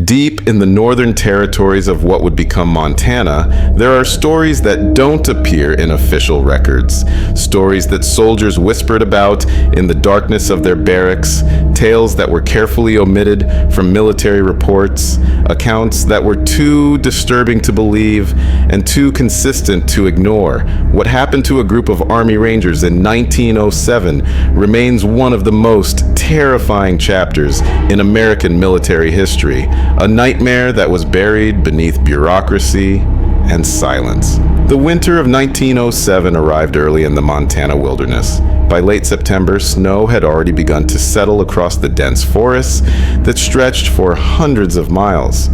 Deep in the northern territories of what would become Montana, there are stories that don't appear in official records. Stories that soldiers whispered about in the darkness of their barracks, tales that were carefully omitted from military reports, accounts that were too disturbing to believe and too consistent to ignore. What happened to a group of Army Rangers in 1907 remains one of the most terrifying chapters in American military history. A nightmare that was buried beneath bureaucracy and silence. The winter of 1907 arrived early in the Montana wilderness. By late September, snow had already begun to settle across the dense forests that stretched for hundreds of miles,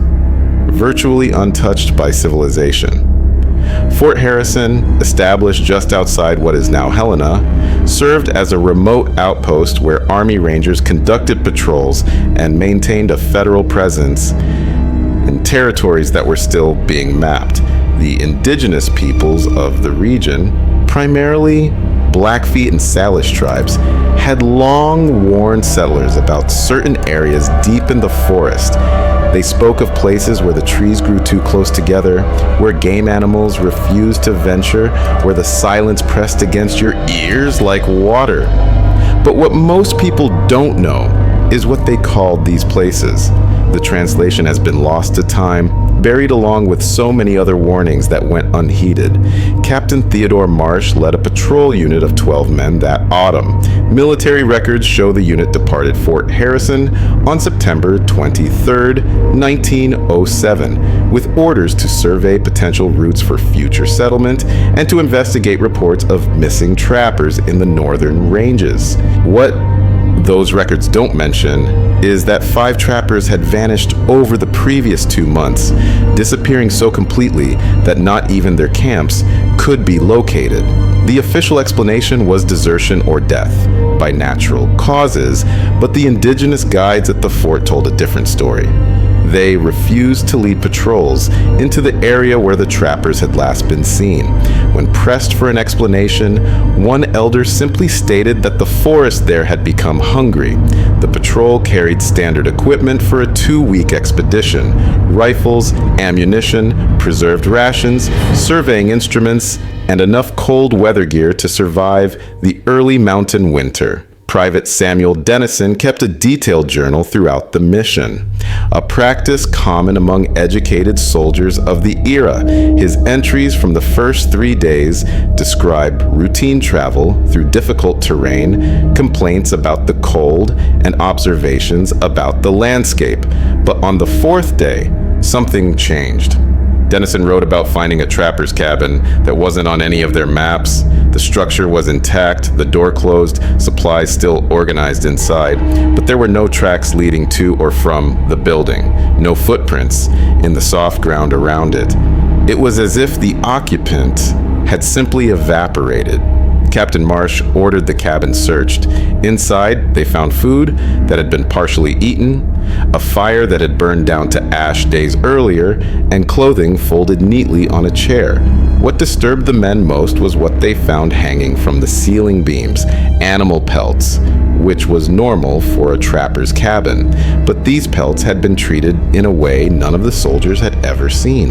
virtually untouched by civilization. Fort Harrison, established just outside what is now Helena, served as a remote outpost where Army Rangers conducted patrols and maintained a federal presence in territories that were still being mapped. The indigenous peoples of the region, primarily Blackfeet and Salish tribes, had long warned settlers about certain areas deep in the forest. They spoke of places where the trees grew too close together, where game animals refused to venture, where the silence pressed against your ears like water. But what most people don't know is what they called these places. The translation has been lost to time, buried along with so many other warnings that went unheeded. Captain Theodore Marsh led a patrol unit of 12 men that autumn. Military records show the unit departed Fort Harrison on September 23, 1907, with orders to survey potential routes for future settlement and to investigate reports of missing trappers in the northern ranges. What those records don't mention is that 5 trappers had vanished over the previous 2 months, disappearing so completely that not even their camps could be located. The official explanation was desertion or death by natural causes, but the indigenous guides at the fort told a different story. They refused to lead patrols into the area where the trappers had last been seen. When pressed for an explanation, one elder simply stated that the forest there had become hungry. The patrol carried standard equipment for a 2-week expedition: rifles, ammunition, preserved rations, surveying instruments, and enough cold weather gear to survive the early mountain winter. Private Samuel Dennison kept a detailed journal throughout the mission, a practice common among educated soldiers of the era. His entries from the first 3 days describe routine travel through difficult terrain, complaints about the cold, and observations about the landscape. But on the 4th day, something changed. Dennison wrote about finding a trapper's cabin that wasn't on any of their maps. The structure was intact, the door closed, supplies still organized inside, but there were no tracks leading to or from the building, no footprints in the soft ground around it. It was as if the occupant had simply evaporated. Captain Marsh ordered the cabin searched. Inside, they found food that had been partially eaten, a fire that had burned down to ash days earlier, and clothing folded neatly on a chair. What disturbed the men most was what they found hanging from the ceiling beams: animal pelts, which was normal for a trapper's cabin. But these pelts had been treated in a way none of the soldiers had ever seen.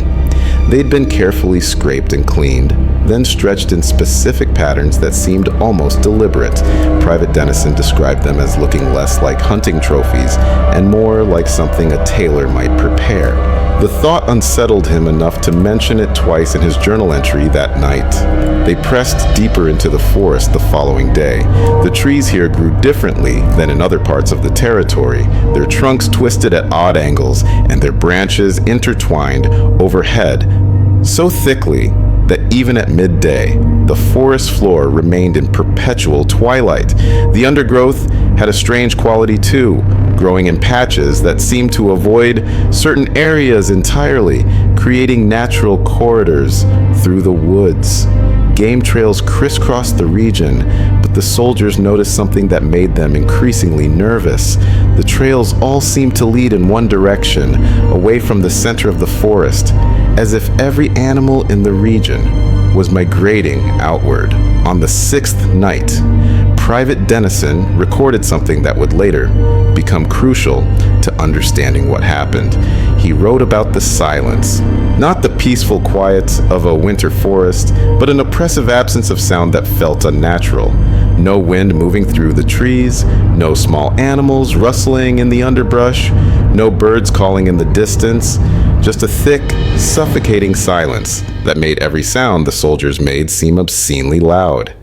They'd been carefully scraped and cleaned, then stretched in specific patterns that seemed almost deliberate. Private Dennison described them as looking less like hunting trophies and more like something a tailor might prepare. The thought unsettled him enough to mention it twice in his journal entry that night. They pressed deeper into the forest the following day. The trees here grew differently than in other parts of the territory. Their trunks twisted at odd angles and their branches intertwined overhead so thickly that even at midday, the forest floor remained in perpetual twilight. The undergrowth had a strange quality too, growing in patches that seemed to avoid certain areas entirely, creating natural corridors through the woods. Game trails crisscrossed the region, but the soldiers noticed something that made them increasingly nervous. The trails all seemed to lead in one direction, away from the center of the forest, as if every animal in the region was migrating outward. On the 6th night, Private Dennison recorded something that would later become crucial to understanding what happened. he wrote about the silence. Not the peaceful quiet of a winter forest, but an oppressive absence of sound that felt unnatural. No wind moving through the trees, no small animals rustling in the underbrush, no birds calling in the distance, just a thick, suffocating silence that made every sound the soldiers made seem obscenely loud.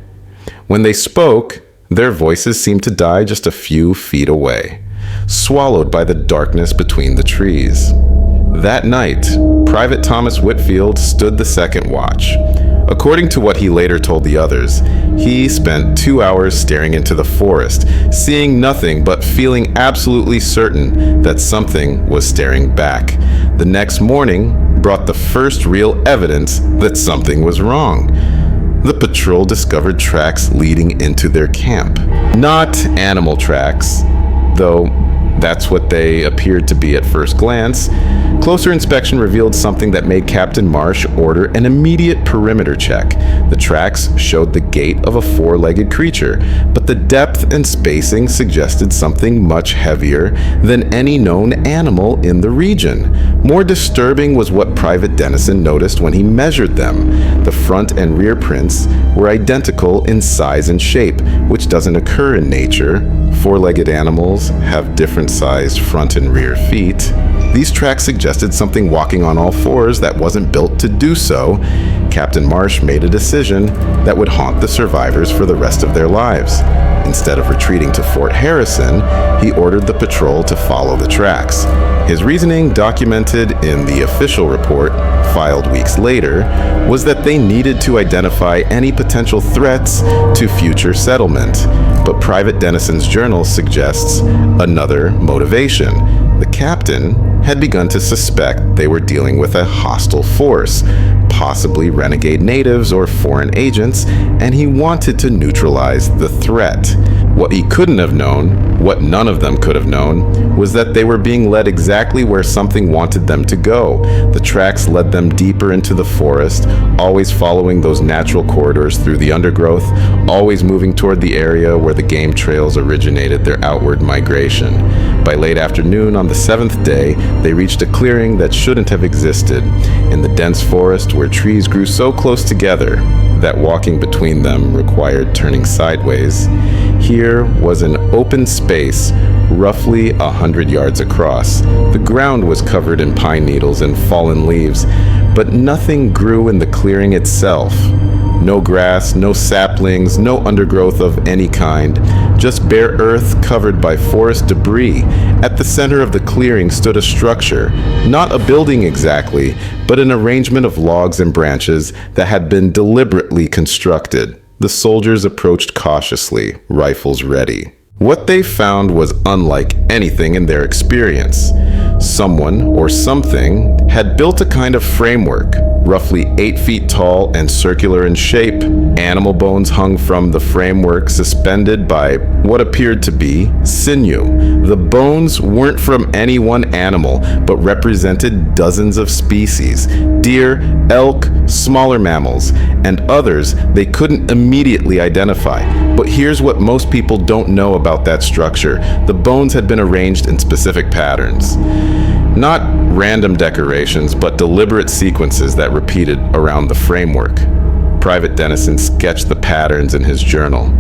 When they spoke, their voices seemed to die just a few feet away, swallowed by the darkness between the trees. That night, Private Thomas Whitfield stood the second watch. According to what he later told the others, he spent 2 hours staring into the forest, seeing nothing but feeling absolutely certain that something was staring back. The next morning brought the first real evidence that something was wrong. The patrol discovered tracks leading into their camp. Not animal tracks, though that's what they appeared to be at first glance. Closer inspection revealed something that made Captain Marsh order an immediate perimeter check. The tracks showed the gait of a four-legged creature, but the depth and spacing suggested something much heavier than any known animal in the region. More disturbing was what Private Dennison noticed when he measured them. The front and rear prints were identical in size and shape, which doesn't occur in nature. Four-legged animals have different sized front and rear feet. These tracks suggested something walking on all fours that wasn't built to do so. Captain Marsh made a decision that would haunt the survivors for the rest of their lives. Instead of retreating to Fort Harrison, he ordered the patrol to follow the tracks. His reasoning, documented in the official report, filed weeks later, was that they needed to identify any potential threats to future settlement. But Private Dennison's journal suggests another motivation. The captain had begun to suspect they were dealing with a hostile force, possibly renegade natives or foreign agents, and he wanted to neutralize the threat. What he couldn't have known, what none of them could have known, was that they were being led exactly where something wanted them to go. The tracks led them deeper into the forest, always following those natural corridors through the undergrowth, always moving toward the area where the game trails originated their outward migration. By late afternoon on the seventh day, they reached a clearing that shouldn't have existed, in the dense forest where trees grew so close together that walking between them required turning sideways. Here was an open space roughly 100 yards across. The ground was covered in pine needles and fallen leaves, but nothing grew in the clearing itself. No grass, no saplings, no undergrowth of any kind, just bare earth covered by forest debris. At the center of the clearing stood a structure, not a building exactly, but an arrangement of logs and branches that had been deliberately constructed. The soldiers approached cautiously, rifles ready. What they found was unlike anything in their experience. Someone or something had built a kind of framework, roughly 8 feet tall and circular in shape. Animal bones hung from the framework, suspended by what appeared to be sinew. The bones weren't from any one animal, but represented dozens of species: deer, elk, smaller mammals, and others they couldn't immediately identify. But here's what most people don't know about that structure: the bones had been arranged in specific patterns. Not random decorations, but deliberate sequences that repeated around the framework. Private Dennison sketched the patterns in his journal.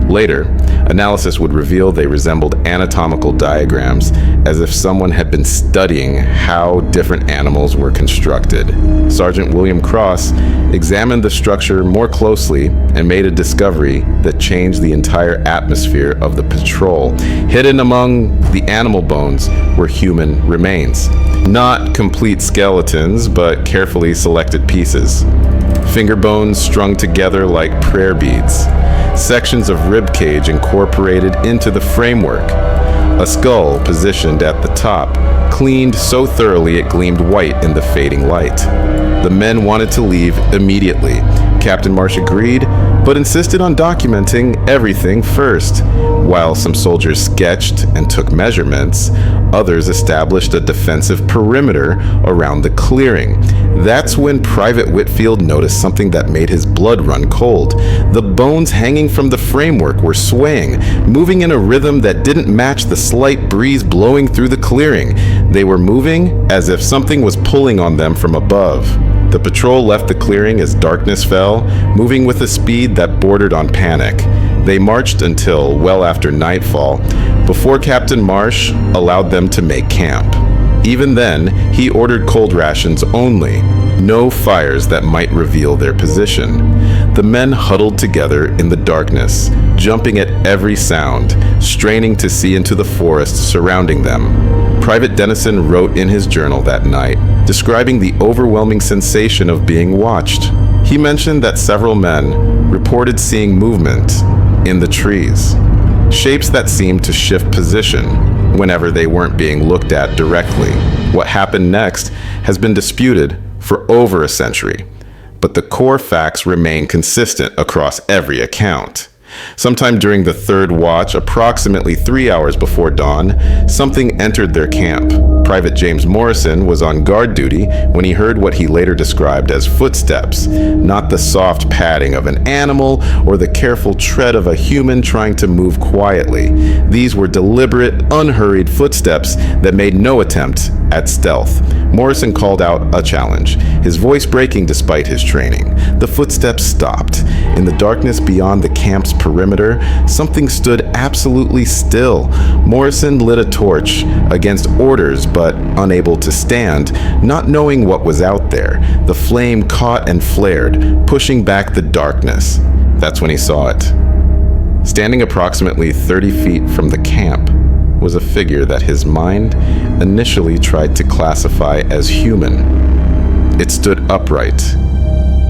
Later, analysis would reveal they resembled anatomical diagrams, as if someone had been studying how different animals were constructed. Sergeant William Cross examined the structure more closely and made a discovery that changed the entire atmosphere of the patrol. Hidden among the animal bones were human remains. Not complete skeletons, but carefully selected pieces. Finger bones strung together like prayer beads. Sections of rib cage incorporated into the framework. A skull positioned at the top, cleaned so thoroughly it gleamed white in the fading light. The men wanted to leave immediately. Captain Marsh agreed, but insisted on documenting everything first. While some soldiers sketched and took measurements, others established a defensive perimeter around the clearing. That's when Private Whitfield noticed something that made his blood run cold. The bones hanging from the framework were swaying, moving in a rhythm that didn't match the slight breeze blowing through the clearing. They were moving as if something was pulling on them from above. The patrol left the clearing as darkness fell, moving with a speed that bordered on panic. They marched until well after nightfall, before Captain Marsh allowed them to make camp. Even then, he ordered cold rations only, no fires that might reveal their position. The men huddled together in the darkness, jumping at every sound, straining to see into the forest surrounding them. Private Dennison wrote in his journal that night, describing the overwhelming sensation of being watched. He mentioned that several men reported seeing movement in the trees, shapes that seemed to shift position whenever they weren't being looked at directly. What happened next has been disputed for over a century, but the core facts remain consistent across every account. Sometime during the third watch, approximately 3 hours before dawn, something entered their camp. Private James Morrison was on guard duty when he heard what he later described as footsteps, not the soft padding of an animal or the careful tread of a human trying to move quietly. These were deliberate, unhurried footsteps that made no attempt at stealth. Morrison called out a challenge, his voice breaking despite his training. The footsteps stopped. In the darkness beyond the camp's perimeter, something stood absolutely still. Morrison lit a torch against orders, but unable to stand, not knowing what was out there. The flame caught and flared, pushing back the darkness. That's when he saw it. Standing approximately 30 feet from the camp was a figure that his mind initially tried to classify as human. It stood upright,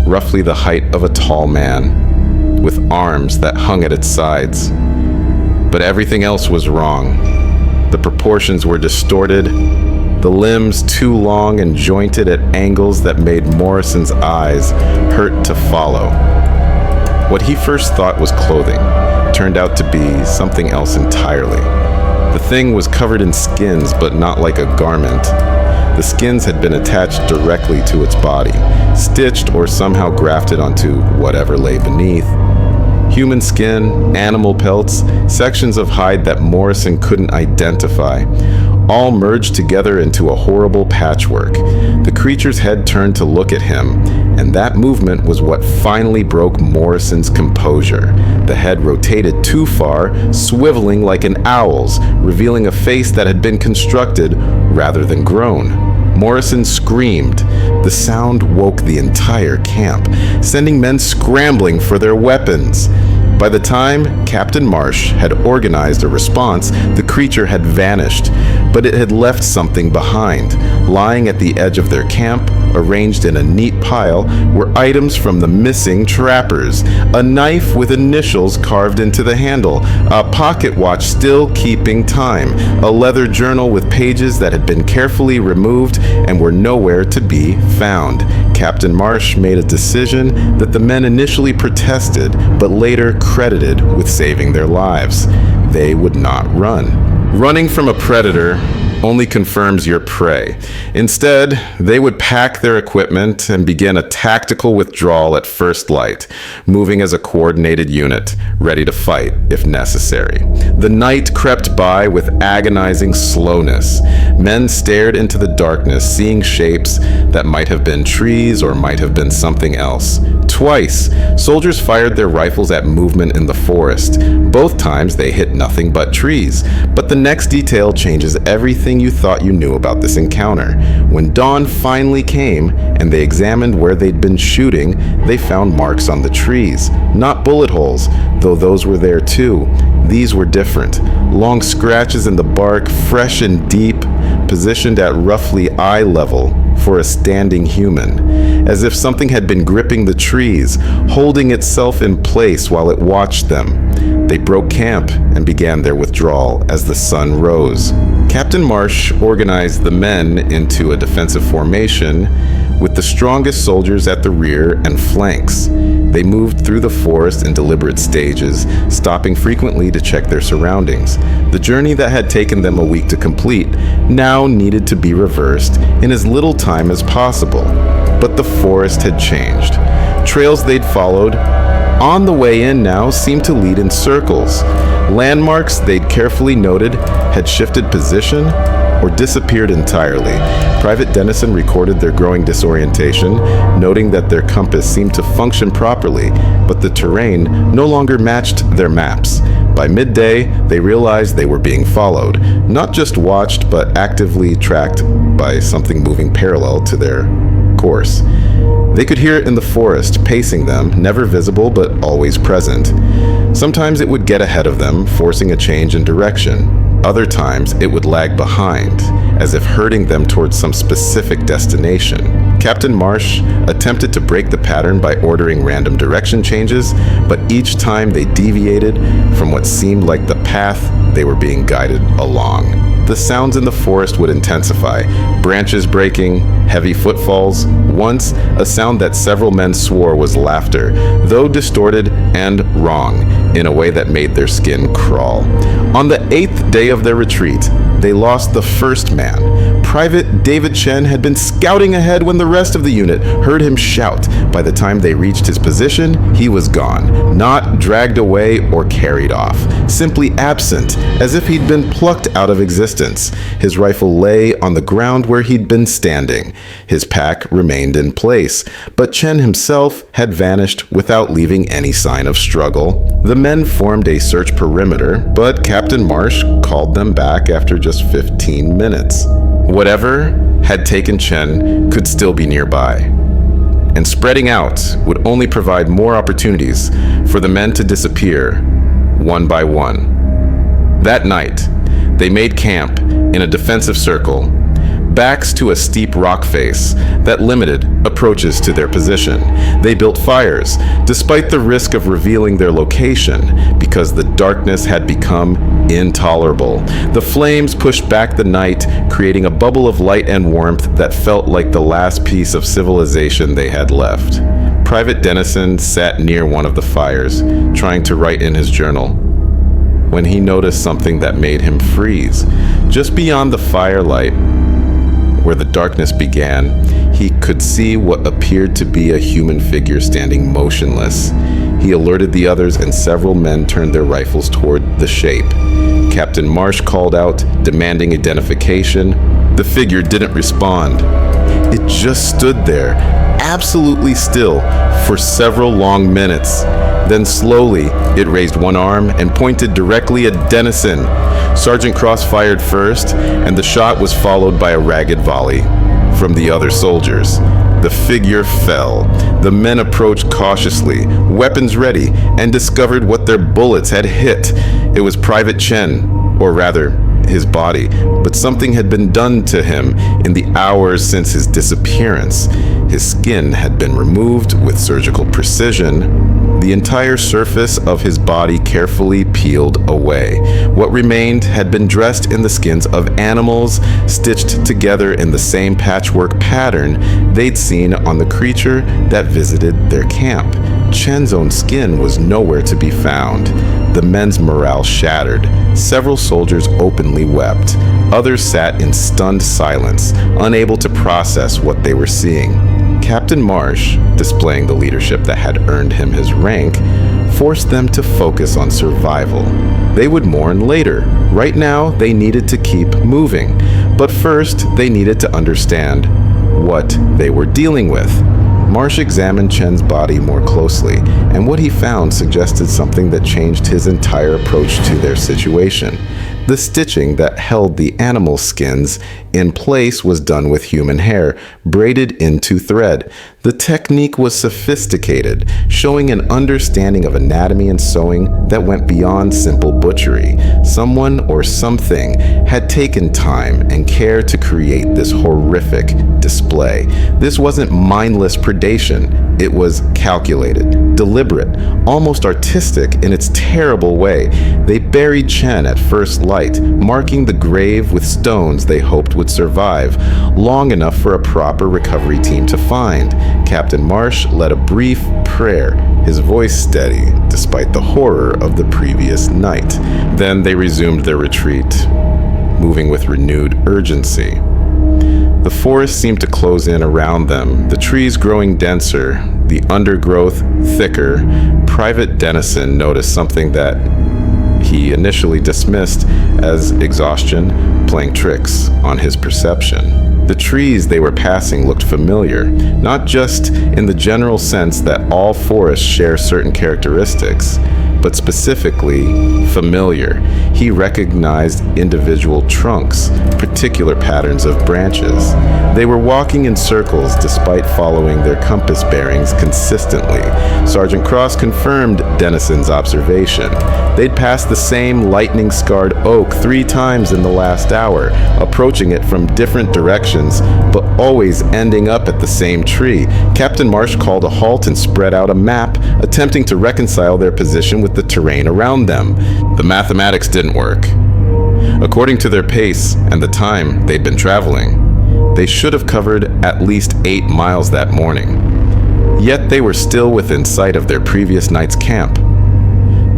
roughly the height of a tall man, with arms that hung at its sides. But everything else was wrong. The proportions were distorted, the limbs too long and jointed at angles that made Morrison's eyes hurt to follow. What he first thought was clothing turned out to be something else entirely. The thing was covered in skins, but not like a garment. The skins had been attached directly to its body, stitched or somehow grafted onto whatever lay beneath. Human skin, animal pelts, sections of hide that Morrison couldn't identify, all merged together into a horrible patchwork. The creature's head turned to look at him, and that movement was what finally broke Morrison's composure. The head rotated too far, swiveling like an owl's, revealing a face that had been constructed rather than grown. Morrison screamed. The sound woke the entire camp, sending men scrambling for their weapons. By the time Captain Marsh had organized a response, the creature had vanished, but it had left something behind. Lying at the edge of their camp, arranged in a neat pile, were items from the missing trappers. A knife with initials carved into the handle, a pocket watch still keeping time, a leather journal with pages that had been carefully removed and were nowhere to be found. Captain Marsh made a decision that the men initially protested, but later credited with saving their lives. They would not run. Running from a predator only confirms your prey. Instead, they would pack their equipment and begin a tactical withdrawal at first light, moving as a coordinated unit, ready to fight if necessary. The night crept by with agonizing slowness. Men stared into the darkness, seeing shapes that might have been trees or might have been something else. Twice, soldiers fired their rifles at movement in the forest. Both times they hit nothing but trees. But the next detail changes everything you thought you knew about this encounter. When dawn finally came and they examined where they'd been shooting, they found marks on the trees. Not bullet holes, though those were there too. These were different. Long scratches in the bark, fresh and deep, positioned at roughly eye level for a standing human, as if something had been gripping the trees, holding itself in place while it watched them. They broke camp and began their withdrawal as the sun rose. Captain Marsh organized the men into a defensive formation with the strongest soldiers at the rear and flanks. They moved through the forest in deliberate stages, stopping frequently to check their surroundings. The journey that had taken them a week to complete now needed to be reversed in as little time as possible. But the forest had changed. Trails they'd followed on the way in now seemed to lead in circles. Landmarks they'd carefully noted had shifted position or disappeared entirely. Private Dennison recorded their growing disorientation, noting that their compass seemed to function properly, but the terrain no longer matched their maps. By midday, they realized they were being followed, not just watched, but actively tracked by something moving parallel to their course. They could hear it in the forest, pacing them, never visible but always present. Sometimes it would get ahead of them, forcing a change in direction. Other times, it would lag behind, as if herding them towards some specific destination. Captain Marsh attempted to break the pattern by ordering random direction changes, but each time they deviated from what seemed like the path they were being guided along. The sounds in the forest would intensify, branches breaking, heavy footfalls. Once, a sound that several men swore was laughter, though distorted and wrong, in a way that made their skin crawl. On the 8th day of their retreat, they lost the first man. Private David Chen had been scouting ahead when the rest of the unit heard him shout. By the time they reached his position, he was gone, not dragged away or carried off, simply absent, as if he'd been plucked out of existence. His rifle lay on the ground where he'd been standing. His pack remained in place, but Chen himself had vanished without leaving any sign of struggle. The men formed a search perimeter, but Captain Marsh called them back after just 15 minutes. Whatever had taken Chen could still be nearby, and spreading out would only provide more opportunities for the men to disappear one by one. That night, they made camp in a defensive circle, backs to a steep rock face that limited approaches to their position. They built fires, despite the risk of revealing their location, because the darkness had become intolerable. The flames pushed back the night, creating a bubble of light and warmth that felt like the last piece of civilization they had left. Private Dennison sat near one of the fires, trying to write in his journal, when he noticed something that made him freeze. Just beyond the firelight, where the darkness began, he could see what appeared to be a human figure standing motionless. He alerted the others, and several men turned their rifles toward the shape. Captain Marsh called out, demanding identification. The figure didn't respond. It just stood there, absolutely still, for several long minutes. Then slowly, it raised one arm and pointed directly at Dennison. Sergeant Cross fired first, and the shot was followed by a ragged volley from the other soldiers. The figure fell. The men approached cautiously, weapons ready, and discovered what their bullets had hit. It was Private Chen, or rather, his body, but something had been done to him in the hours since his disappearance. His skin had been removed with surgical precision, the entire surface of his body carefully peeled away. What remained had been dressed in the skins of animals, stitched together in the same patchwork pattern they'd seen on the creature that visited their camp. Chen's own skin was nowhere to be found. The men's morale shattered. Several soldiers openly wept. Others sat in stunned silence, unable to process what they were seeing. Captain Marsh, displaying the leadership that had earned him his rank, forced them to focus on survival. They would mourn later. Right now, they needed to keep moving. But first, they needed to understand what they were dealing with. Marsh examined Chen's body more closely, and what he found suggested something that changed his entire approach to their situation. The stitching that held the animal skins in place was done with human hair, braided into thread. The technique was sophisticated, showing an understanding of anatomy and sewing that went beyond simple butchery. Someone or something had taken time and care to create this horrific display. This wasn't mindless predation. It was calculated, deliberate, almost artistic in its terrible way. They buried Chen at first light, flight, marking the grave with stones they hoped would survive, long enough for a proper recovery team to find. Captain Marsh led a brief prayer, his voice steady despite the horror of the previous night. Then they resumed their retreat, moving with renewed urgency. The forest seemed to close in around them, the trees growing denser, the undergrowth thicker. Private Dennison noticed something that he initially dismissed as exhaustion playing tricks on his perception. The trees they were passing looked familiar, not just in the general sense that all forests share certain characteristics, but specifically familiar. He recognized individual trunks, particular patterns of branches. They were walking in circles despite following their compass bearings consistently. Sergeant Cross confirmed Dennison's observation. They'd passed the same lightning-scarred oak 3 times in the last hour, approaching it from different directions, but always ending up at the same tree. Captain Marsh called a halt and spread out a map, attempting to reconcile their position with the terrain around them. The mathematics didn't work. According to their pace and the time they'd been traveling, they should have covered at least 8 miles that morning. Yet they were still within sight of their previous night's camp.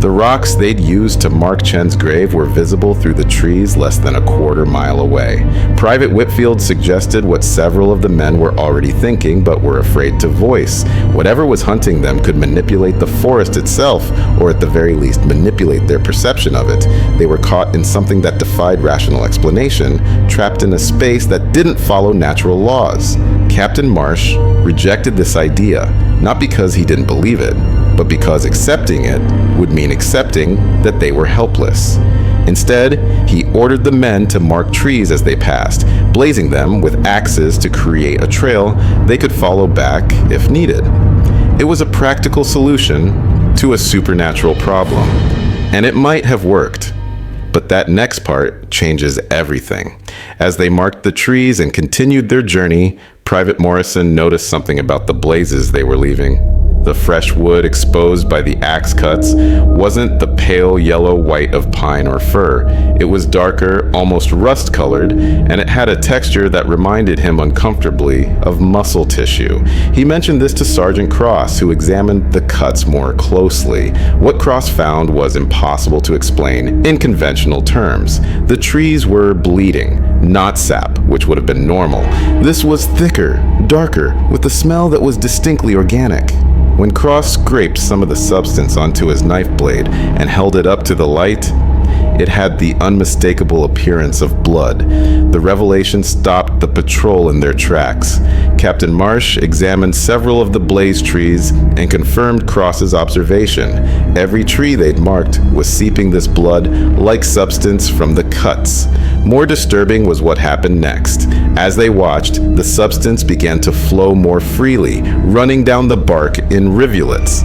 The rocks they'd used to mark Chen's grave were visible through the trees less than a quarter mile away. Private Whitfield suggested what several of the men were already thinking but were afraid to voice. Whatever was hunting them could manipulate the forest itself, or at the very least manipulate their perception of it. They were caught in something that defied rational explanation, trapped in a space that didn't follow natural laws. Captain Marsh rejected this idea, not because he didn't believe it, but because accepting it would mean accepting that they were helpless. Instead, he ordered the men to mark trees as they passed, blazing them with axes to create a trail they could follow back if needed. It was a practical solution to a supernatural problem, and it might have worked. But that next part changes everything. As they marked the trees and continued their journey, Private Morrison noticed something about the blazes they were leaving. The fresh wood exposed by the axe cuts wasn't the pale yellow-white of pine or fir. It was darker, almost rust-colored, and it had a texture that reminded him uncomfortably of muscle tissue. He mentioned this to Sergeant Cross, who examined the cuts more closely. What Cross found was impossible to explain in conventional terms. The trees were bleeding, not sap, which would have been normal. This was thicker, darker, with a smell that was distinctly organic. When Cross scraped some of the substance onto his knife blade and held it up to the light, it had the unmistakable appearance of blood. The revelation stopped the patrol in their tracks. Captain Marsh examined several of the blaze trees and confirmed Cross's observation. Every tree they'd marked was seeping this blood-like substance from the cuts. More disturbing was what happened next. As they watched, the substance began to flow more freely, running down the bark in rivulets.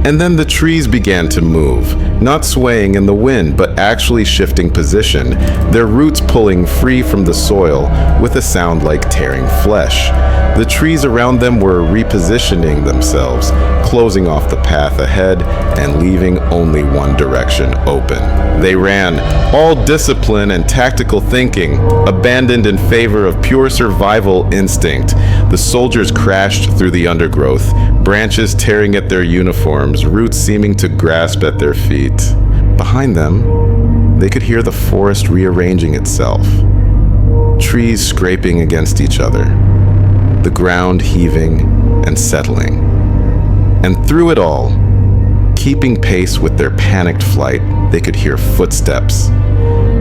And then the trees began to move, not swaying in the wind, but actually shifting position, their roots pulling free from the soil with a sound like tearing flesh. The trees around them were repositioning themselves, closing off the path ahead and leaving only one direction open. They ran, all discipline and tactical thinking abandoned in favor of pure survival instinct. The soldiers crashed through the undergrowth, branches tearing at their uniforms, roots seeming to grasp at their feet. Behind them, they could hear the forest rearranging itself, trees scraping against each other, the ground heaving and settling. And through it all, keeping pace with their panicked flight, they could hear footsteps.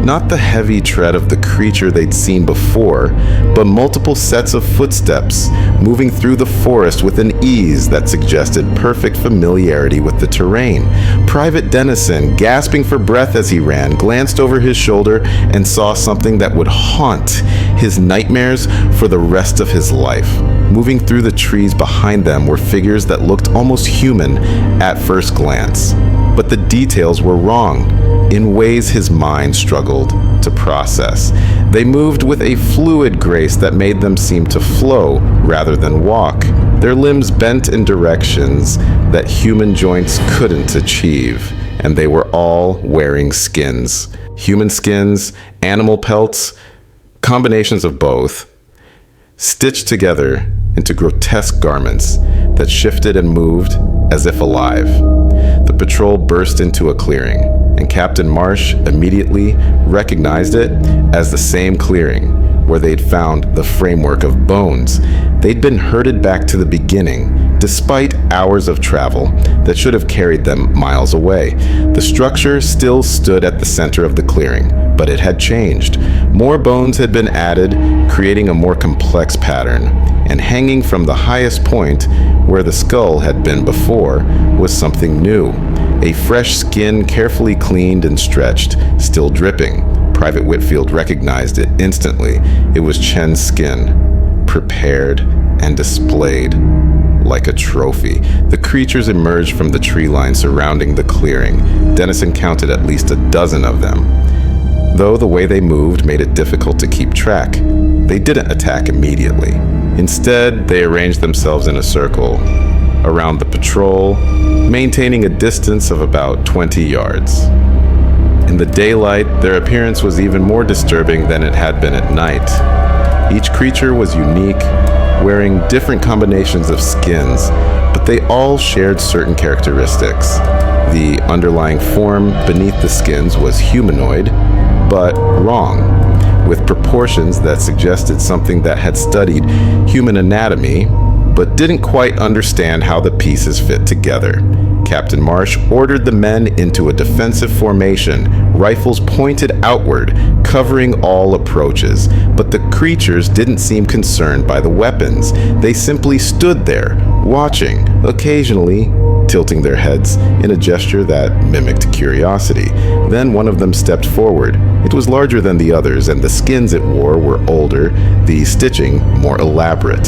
Not the heavy tread of the creature they'd seen before, but multiple sets of footsteps moving through the forest with an ease that suggested perfect familiarity with the terrain. Private Dennison, gasping for breath as he ran, glanced over his shoulder and saw something that would haunt his nightmares for the rest of his life. Moving through the trees behind them were figures that looked almost human at first glance. But the details were wrong, in ways his mind struggled to process. They moved with a fluid grace that made them seem to flow rather than walk, their limbs bent in directions that human joints couldn't achieve, and they were all wearing skins. Human skins, animal pelts, combinations of both, stitched together into grotesque garments that shifted and moved as if alive. The patrol burst into a clearing, and Captain Marsh immediately recognized it as the same clearing where they'd found the framework of bones. They'd been herded back to the beginning, despite hours of travel that should have carried them miles away. The structure still stood at the center of the clearing, but it had changed. More bones had been added, creating a more complex pattern, and hanging from the highest point, where the skull had been before, was something new. A fresh skin carefully cleaned and stretched, still dripping. Private Whitfield recognized it instantly. It was Chen's skin, prepared and displayed like a trophy. The creatures emerged from the tree line surrounding the clearing. Dennison counted at least a dozen of them, though the way they moved made it difficult to keep track. They didn't attack immediately. Instead, they arranged themselves in a circle around the patrol, maintaining a distance of about 20 yards. In the daylight, their appearance was even more disturbing than it had been at night. Each creature was unique, wearing different combinations of skins, but they all shared certain characteristics. The underlying form beneath the skins was humanoid, but wrong, with proportions that suggested something that had studied human anatomy, but didn't quite understand how the pieces fit together. Captain Marsh ordered the men into a defensive formation, rifles pointed outward, covering all approaches. But the creatures didn't seem concerned by the weapons. They simply stood there, watching, occasionally tilting their heads in a gesture that mimicked curiosity. Then one of them stepped forward. It was larger than the others, and the skins it wore were older, the stitching more elaborate.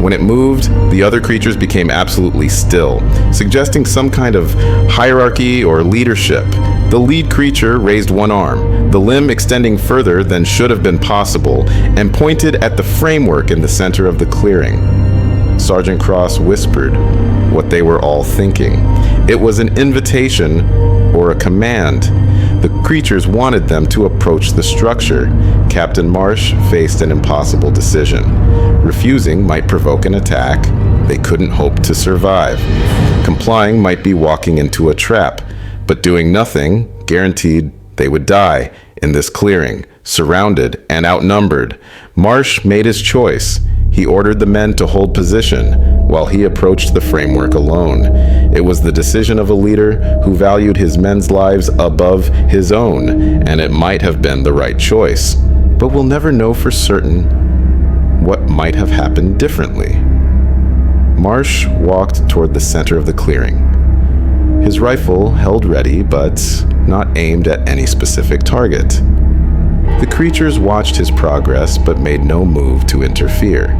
When it moved, the other creatures became absolutely still, suggesting some kind of hierarchy or leadership. The lead creature raised one arm, the limb extending further than should have been possible, and pointed at the framework in the center of the clearing. Sergeant Cross whispered what they were all thinking. It was an invitation or a command. The creatures wanted them to approach the structure. Captain Marsh faced an impossible decision. Refusing might provoke an attack. They couldn't hope to survive. Complying might be walking into a trap, but doing nothing guaranteed they would die in this clearing, surrounded and outnumbered. Marsh made his choice. He ordered the men to hold position while he approached the framework alone. It was the decision of a leader who valued his men's lives above his own, and it might have been the right choice. But we'll never know for certain what might have happened differently. Marsh walked toward the center of the clearing. His rifle held ready, but not aimed at any specific target. The creatures watched his progress, but made no move to interfere.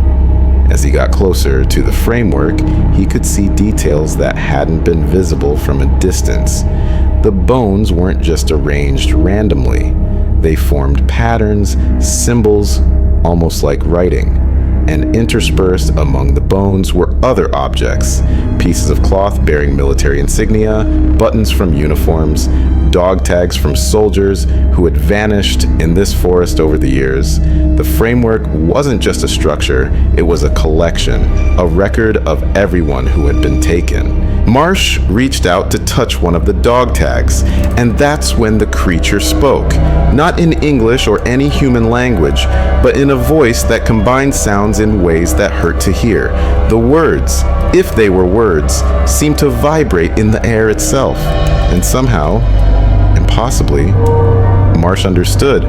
As he got closer to the framework, he could see details that hadn't been visible from a distance. The bones weren't just arranged randomly. They formed patterns, symbols, almost like writing. And interspersed among the bones were other objects, pieces of cloth bearing military insignia, buttons from uniforms, dog tags from soldiers who had vanished in this forest over the years. The framework wasn't just a structure, it was a collection, a record of everyone who had been taken. Marsh reached out to touch one of the dog tags, and that's when the creature spoke. Not in English or any human language, but in a voice that combined sounds in ways that hurt to hear. The words, if they were words, seemed to vibrate in the air itself. And somehow, impossibly, Marsh understood.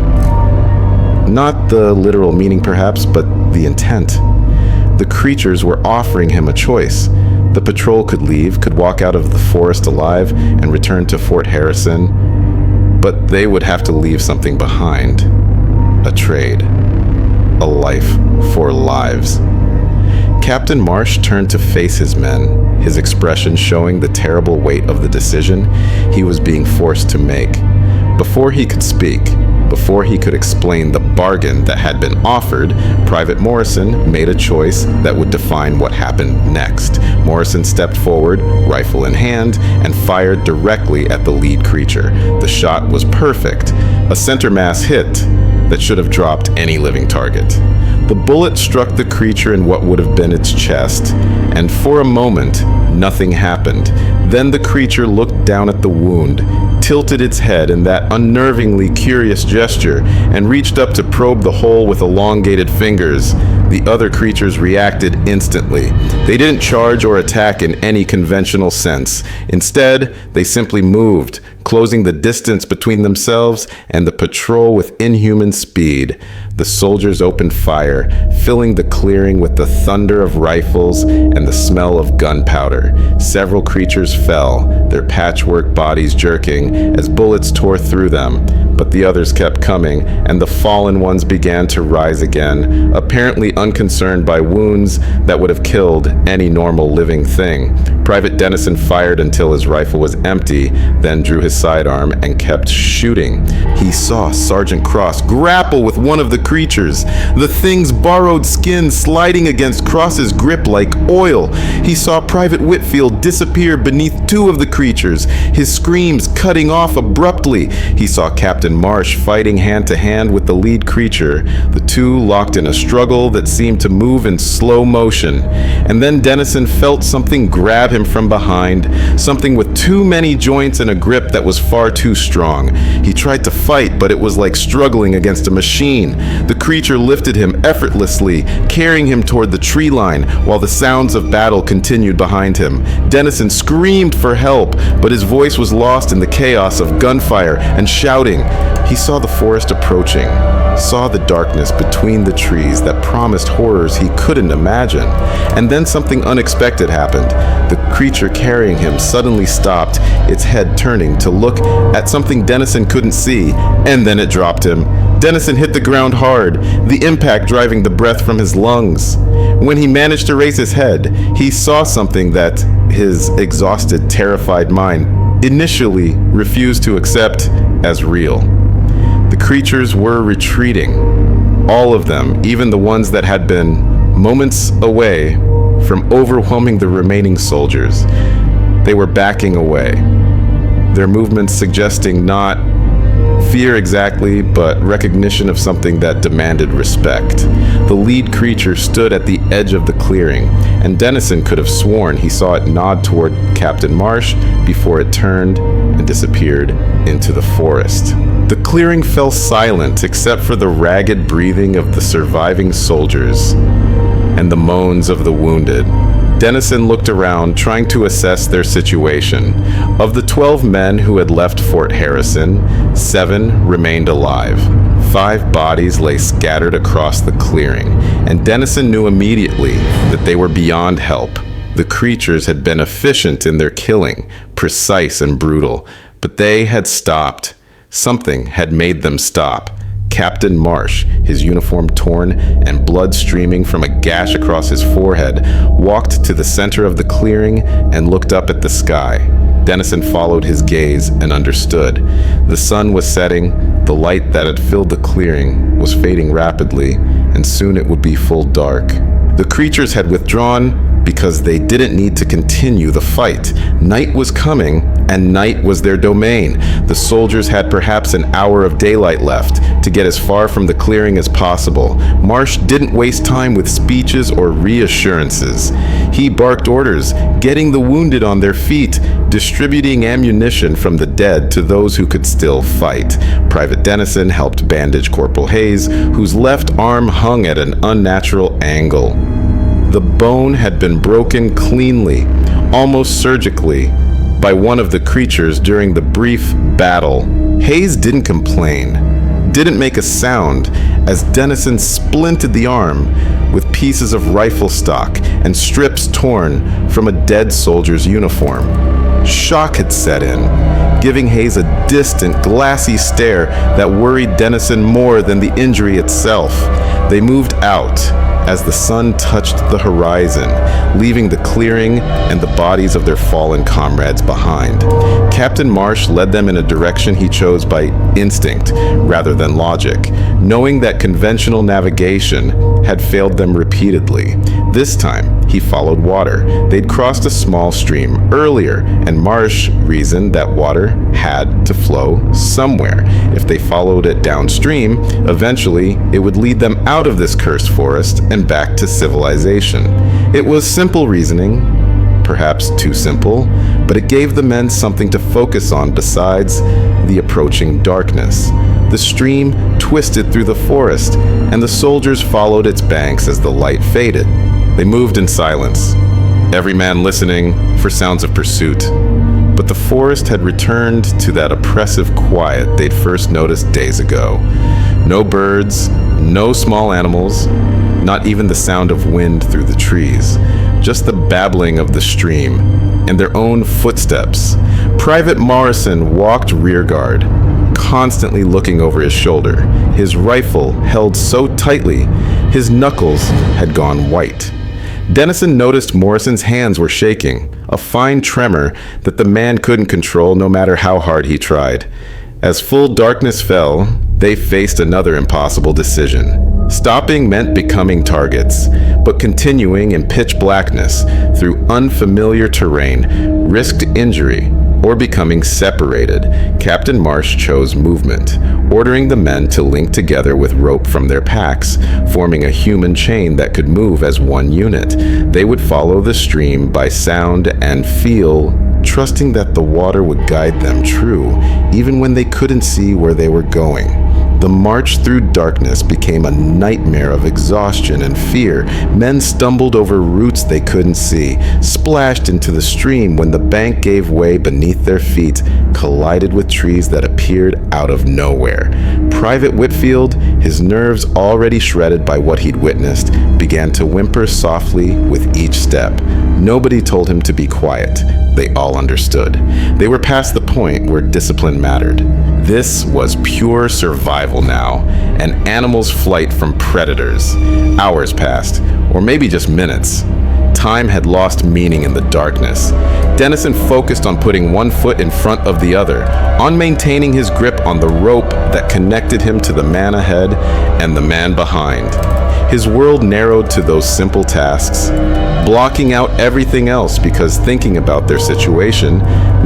Not the literal meaning perhaps, but the intent. The creatures were offering him a choice. The patrol could leave, could walk out of the forest alive and return to Fort Harrison, but they would have to leave something behind. A trade. A life for lives. Captain Marsh turned to face his men, his expression showing the terrible weight of the decision he was being forced to make. Before he could speak, Before he could explain the bargain that had been offered, Private Morrison made a choice that would define what happened next. Morrison stepped forward, rifle in hand, and fired directly at the lead creature. The shot was perfect, a center mass hit that should have dropped any living target. The bullet struck the creature in what would have been its chest, and for a moment, nothing happened. Then the creature looked down at the wound, tilted its head in that unnervingly curious gesture, and reached up to probe the hole with elongated fingers. The other creatures reacted instantly. They didn't charge or attack in any conventional sense. Instead, they simply moved, closing the distance between themselves and the patrol with inhuman speed. The soldiers opened fire, filling the clearing with the thunder of rifles and the smell of gunpowder. Several creatures fell, their patchwork bodies jerking as bullets tore through them. But the others kept coming, and the fallen ones began to rise again, apparently unconcerned by wounds that would have killed any normal living thing. Private Dennison fired until his rifle was empty, then drew his sidearm and kept shooting. He saw Sergeant Cross grapple with one of the creatures, the thing's borrowed skin sliding against Cross's grip like oil. He saw Private Whitfield disappear beneath two of the creatures, his screams cutting off abruptly. He saw Captain Marsh fighting hand to hand with the lead creature, the two locked in a struggle that seemed to move in slow motion. And then Dennison felt something grab him from behind, something with too many joints and a grip that was far too strong. He tried to fight, but it was like struggling against a machine. The creature lifted him effortlessly, carrying him toward the tree line, while the sounds of battle continued behind him. Dennison screamed for help, but his voice was lost in the chaos of gunfire and shouting. He saw the forest approaching, saw the darkness between the trees that promised horrors he couldn't imagine. And then something unexpected happened. The creature carrying him suddenly stopped, its head turning to look at something Dennison couldn't see, and then it dropped him. Dennison hit the ground hard, the impact driving the breath from his lungs. When he managed to raise his head, he saw something that his exhausted, terrified mind initially refused to accept as real. The creatures were retreating. All of them, even the ones that had been moments away from overwhelming the remaining soldiers. They were backing away, their movements suggesting not fear exactly, but recognition of something that demanded respect. The lead creature stood at the edge of the clearing, and Dennison could have sworn he saw it nod toward Captain Marsh before it turned and disappeared into the forest. The clearing fell silent except for the ragged breathing of the surviving soldiers and the moans of the wounded. Dennison looked around, trying to assess their situation. Of the 12 men who had left Fort Harrison, 7 remained alive. 5 bodies lay scattered across the clearing, and Dennison knew immediately that they were beyond help. The creatures had been efficient in their killing, precise and brutal, but they had stopped. Something had made them stop. Captain Marsh, his uniform torn and blood streaming from a gash across his forehead, walked to the center of the clearing and looked up at the sky. Dennison followed his gaze and understood. The sun was setting, the light that had filled the clearing was fading rapidly, and soon it would be full dark. The creatures had withdrawn because they didn't need to continue the fight. Night was coming, and night was their domain. The soldiers had perhaps an hour of daylight left to get as far from the clearing as possible. Marsh didn't waste time with speeches or reassurances. He barked orders, getting the wounded on their feet, distributing ammunition from the dead to those who could still fight. Private Dennison helped bandage Corporal Hayes, whose left arm hung at an unnatural angle. The bone had been broken cleanly, almost surgically, by one of the creatures during the brief battle. Hayes didn't complain, didn't make a sound, as Dennison splinted the arm with pieces of rifle stock and strips torn from a dead soldier's uniform. Shock had set in, giving Hayes a distant, glassy stare that worried Dennison more than the injury itself. They moved out, as the sun touched the horizon, leaving the clearing and the bodies of their fallen comrades behind. Captain Marsh led them in a direction he chose by instinct rather than logic, knowing that conventional navigation had failed them repeatedly. This time, he followed water. They'd crossed a small stream earlier, and Marsh reasoned that water had to flow somewhere. If they followed it downstream, eventually it would lead them out of this cursed forest and back to civilization. It was simple reasoning, perhaps too simple, but it gave the men something to focus on besides the approaching darkness. The stream twisted through the forest, and the soldiers followed its banks as the light faded. They moved in silence, every man listening for sounds of pursuit. But the forest had returned to that oppressive quiet they'd first noticed days ago. No birds, no small animals, not even the sound of wind through the trees. Just the babbling of the stream and their own footsteps. Private Morrison walked rear guard, constantly looking over his shoulder, his rifle held so tightly his knuckles had gone white. Dennison noticed Morrison's hands were shaking, a fine tremor that the man couldn't control no matter how hard he tried. As full darkness fell, they faced another impossible decision. Stopping meant becoming targets, but continuing in pitch blackness through unfamiliar terrain risked injury or becoming separated. Captain Marsh chose movement, ordering the men to link together with rope from their packs, forming a human chain that could move as one unit. They would follow the stream by sound and feel, trusting that the water would guide them true, even when they couldn't see where they were going. The march through darkness became a nightmare of exhaustion and fear. Men stumbled over roots they couldn't see, splashed into the stream when the bank gave way beneath their feet, collided with trees that appeared out of nowhere. Private Whitfield, his nerves already shredded by what he'd witnessed, began to whimper softly with each step. Nobody told him to be quiet. They all understood. They were past the point where discipline mattered. This was pure survival now, an animal's flight from predators. Hours passed, or maybe just minutes. Time had lost meaning in the darkness. Dennison focused on putting one foot in front of the other, on maintaining his grip on the rope that connected him to the man ahead and the man behind. His world narrowed to those simple tasks, blocking out everything else because thinking about their situation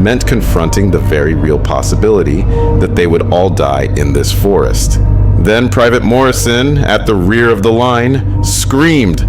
meant confronting the very real possibility that they would all die in this forest. Then Private Morrison, at the rear of the line, screamed.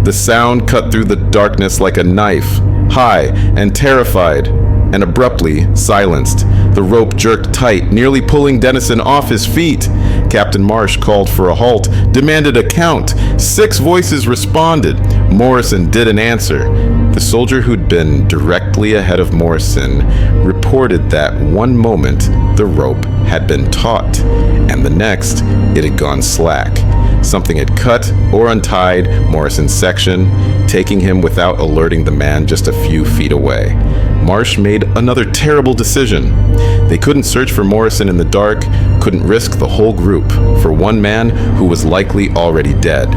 The sound cut through the darkness like a knife, high and terrified, and abruptly silenced. The rope jerked tight, nearly pulling Dennison off his feet. Captain Marsh called for a halt, demanded a count. 6 voices responded. Morrison didn't answer. The soldier who'd been directly ahead of Morrison reported that one moment the rope had been taut, and the next it had gone slack. Something had cut or untied Morrison's section, taking him without alerting the man just a few feet away. Marsh made another terrible decision. They couldn't search for Morrison in the dark, couldn't risk the whole group for one man who was likely already dead.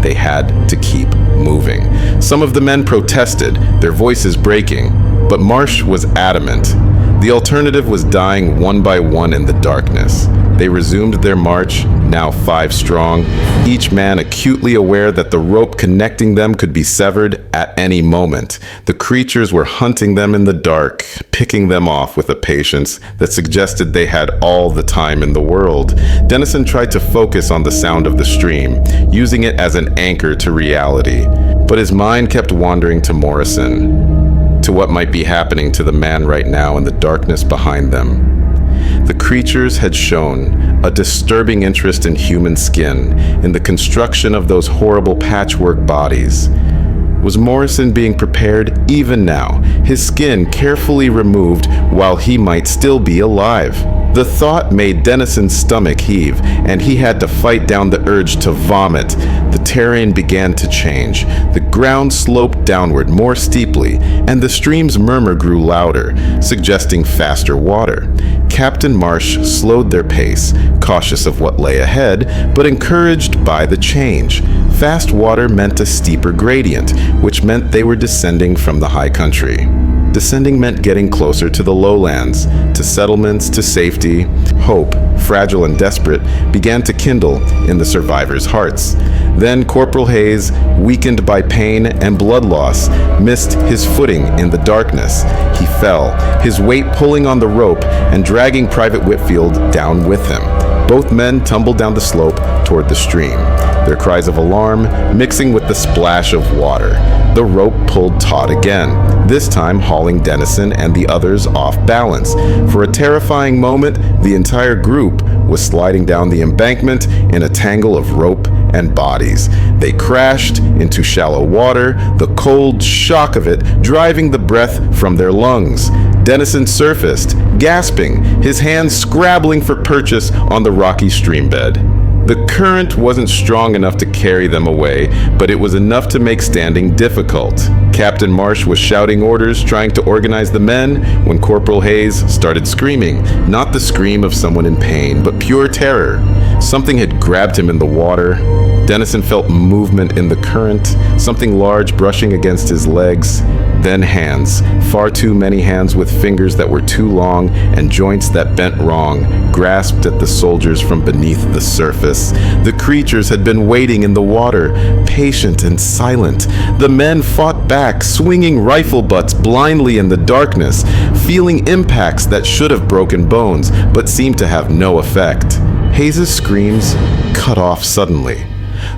They had to keep moving. Some of the men protested, their voices breaking, but Marsh was adamant. The alternative was dying one by one in the darkness. They resumed their march, now 5 strong, each man acutely aware that the rope connecting them could be severed at any moment. The creatures were hunting them in the dark, picking them off with a patience that suggested they had all the time in the world. Dennison tried to focus on the sound of the stream, using it as an anchor to reality, but his mind kept wandering to Morrison, to what might be happening to the man right now in the darkness behind them. The creatures had shown a disturbing interest in human skin, in the construction of those horrible patchwork bodies. Was Morrison being prepared even now, his skin carefully removed while he might still be alive? The thought made Dennison's stomach heave, and he had to fight down the urge to vomit. The terrain began to change. The ground sloped downward more steeply, and the stream's murmur grew louder, suggesting faster water. Captain Marsh slowed their pace, cautious of what lay ahead, but encouraged by the change. Fast water meant a steeper gradient, which meant they were descending from the high country. Descending meant getting closer to the lowlands, to settlements, to safety. Hope, fragile and desperate, began to kindle in the survivors' hearts. Then Corporal Hayes, weakened by pain and blood loss, missed his footing in the darkness. He fell, his weight pulling on the rope and dragging Private Whitfield down with him. Both men tumbled down the slope toward the stream, their cries of alarm mixing with the splash of water. The rope pulled taut again, this time hauling Dennison and the others off balance. For a terrifying moment, the entire group was sliding down the embankment in a tangle of rope and bodies. They crashed into shallow water, the cold shock of it driving the breath from their lungs. Dennison surfaced, gasping, his hands scrabbling for purchase on the rocky stream bed. The current wasn't strong enough to carry them away, but it was enough to make standing difficult. Captain Marsh was shouting orders, trying to organize the men, when Corporal Hayes started screaming, not the scream of someone in pain, but pure terror. Something had grabbed him in the water. Dennison felt movement in the current, something large brushing against his legs. Then hands, far too many hands with fingers that were too long and joints that bent wrong, grasped at the soldiers from beneath the surface. The creatures had been waiting in the water, patient and silent. The men fought back, swinging rifle butts blindly in the darkness, feeling impacts that should have broken bones, but seemed to have no effect. Hayes' screams cut off suddenly.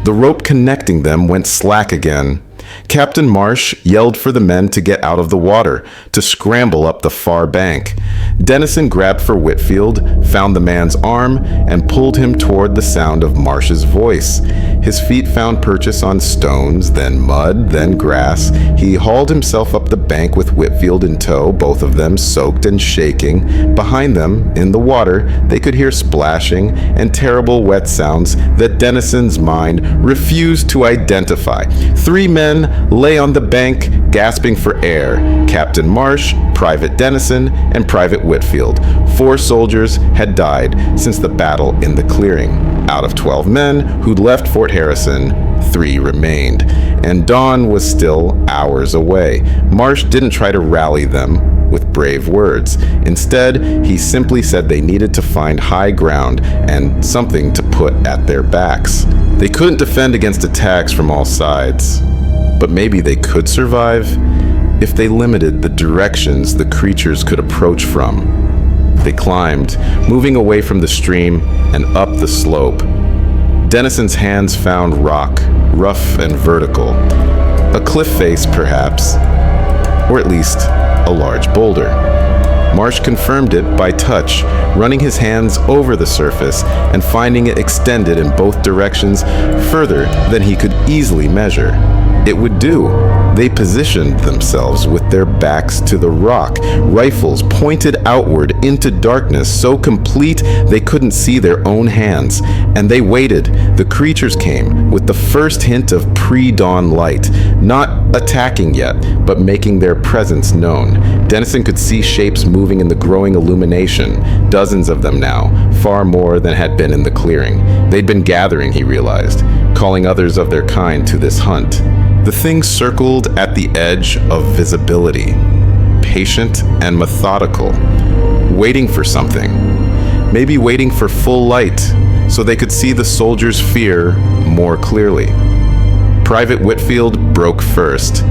The rope connecting them went slack again. Captain Marsh yelled for the men to get out of the water, to scramble up the far bank. Dennison grabbed for Whitfield, found the man's arm, and pulled him toward the sound of Marsh's voice. His feet found purchase on stones, then mud, then grass. He hauled himself up the bank with Whitfield in tow, both of them soaked and shaking. Behind them, in the water, they could hear splashing and terrible wet sounds that Dennison's mind refused to identify. 3 men lay on the bank, gasping for air. Captain Marsh, Private Dennison, and Private Whitfield. 4 soldiers had died since the battle in the clearing. Out of 12 men who'd left Fort Harrison, 3 remained, and dawn was still hours away. Marsh didn't try to rally them with brave words. Instead, he simply said they needed to find high ground and something to put at their backs. They couldn't defend against attacks from all sides, but maybe they could survive if they limited the directions the creatures could approach from. They climbed, moving away from the stream and up the slope. Dennison's hands found rock, rough and vertical. A cliff face, perhaps, or at least a large boulder. Marsh confirmed it by touch, running his hands over the surface and finding it extended in both directions further than he could easily measure. It would do. They positioned themselves with their backs to the rock, rifles pointed outward into darkness so complete they couldn't see their own hands. And they waited. The creatures came with the first hint of pre-dawn light, not attacking yet, but making their presence known. Dennison could see shapes moving in the growing illumination, dozens of them now, far more than had been in the clearing. They'd been gathering, he realized, calling others of their kind to this hunt. The thing circled at the edge of visibility, patient and methodical, waiting for something. Maybe waiting for full light so they could see the soldiers' fear more clearly. Private Whitfield broke first.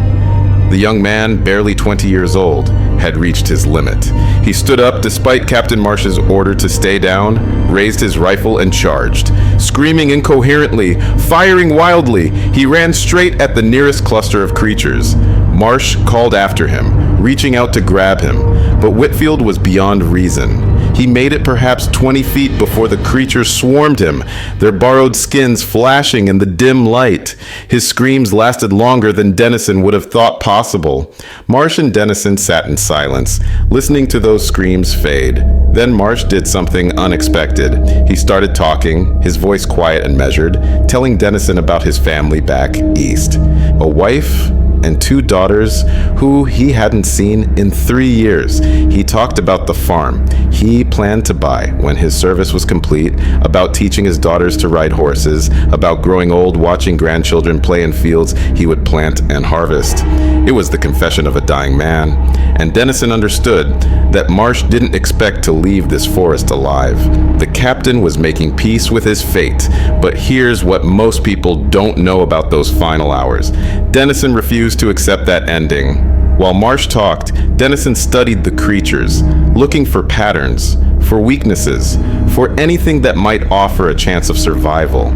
The young man, barely 20 years old, had reached his limit. He stood up despite Captain Marsh's order to stay down, raised his rifle and charged. Screaming incoherently, firing wildly, he ran straight at the nearest cluster of creatures. Marsh called after him, reaching out to grab him, but Whitfield was beyond reason. He made it perhaps 20 feet before the creatures swarmed him, their borrowed skins flashing in the dim light. His screams lasted longer than Dennison would have thought possible. Marsh and Dennison sat in silence, listening to those screams fade. Then Marsh did something unexpected. He started talking, his voice quiet and measured, telling Dennison about his family back east. A wife and 2 daughters who he hadn't seen in 3 years. He talked about the farm he planned to buy when his service was complete, about teaching his daughters to ride horses, about growing old watching grandchildren play in fields he would plant and harvest. It was the confession of a dying man, and Dennison understood that Marsh didn't expect to leave this forest alive. The captain was making peace with his fate, but here's what most people don't know about those final hours. Dennison refused to accept that ending. While Marsh talked, Dennison studied the creatures, looking for patterns, for weaknesses, for anything that might offer a chance of survival.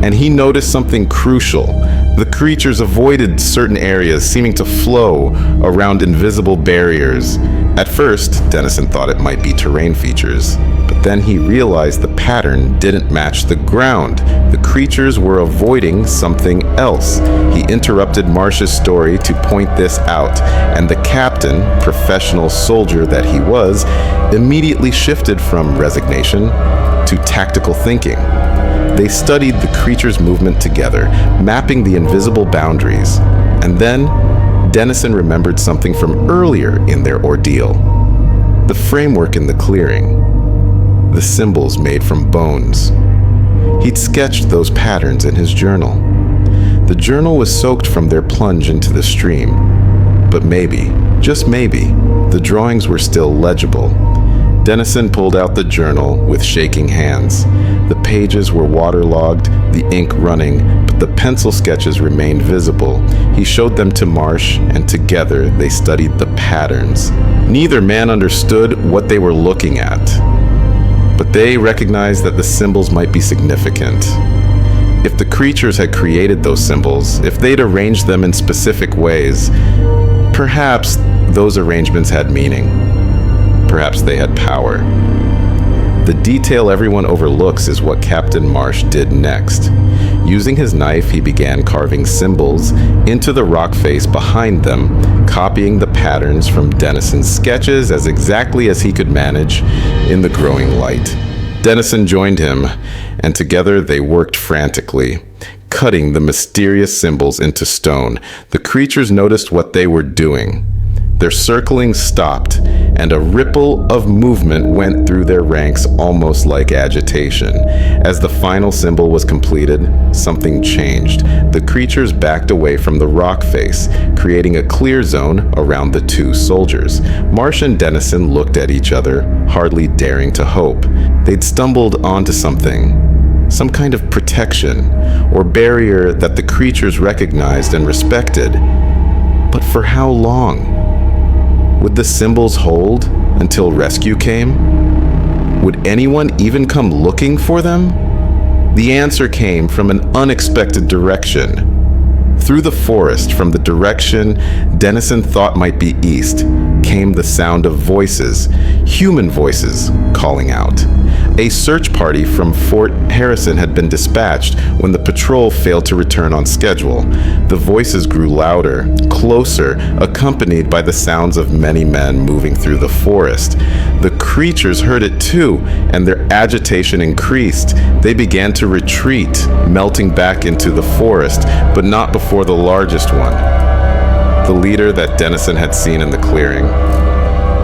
And he noticed something crucial. The creatures avoided certain areas, seeming to flow around invisible barriers. At first, Dennison thought it might be terrain features, but then he realized the pattern didn't match the ground. The creatures were avoiding something else. He interrupted Marsh's story to point this out, and the captain, professional soldier that he was, immediately shifted from resignation to tactical thinking. They studied the creature's movement together, mapping the invisible boundaries. And then, Dennison remembered something from earlier in their ordeal. The framework in the clearing. The symbols made from bones. He'd sketched those patterns in his journal. The journal was soaked from their plunge into the stream. But maybe, just maybe, the drawings were still legible. Dennison pulled out the journal with shaking hands. The pages were waterlogged, the ink running, but the pencil sketches remained visible. He showed them to Marsh, and together they studied the patterns. Neither man understood what they were looking at, but they recognized that the symbols might be significant. If the creatures had created those symbols, if they'd arranged them in specific ways, perhaps those arrangements had meaning. Perhaps they had power. The detail everyone overlooks is what Captain Marsh did next. Using his knife, he began carving symbols into the rock face behind them, copying the patterns from Dennison's sketches as exactly as he could manage in the growing light. Dennison joined him, and together they worked frantically, cutting the mysterious symbols into stone. The creatures noticed what they were doing. Their circling stopped, and a ripple of movement went through their ranks, almost like agitation. As the final symbol was completed, something changed. The creatures backed away from the rock face, creating a clear zone around the 2 soldiers. Marsh and Dennison looked at each other, hardly daring to hope. They'd stumbled onto something, some kind of protection or barrier that the creatures recognized and respected. But for how long? Would the symbols hold until rescue came? Would anyone even come looking for them? The answer came from an unexpected direction. Through the forest, from the direction Dennison thought might be east, came the sound of voices, human voices, calling out. A search party from Fort Harrison had been dispatched when the patrol failed to return on schedule. The voices grew louder, closer, accompanied by the sounds of many men moving through the forest. The creatures heard it too, and their agitation increased. They began to retreat, melting back into the forest, but not before the largest one. The leader that Dennison had seen in the clearing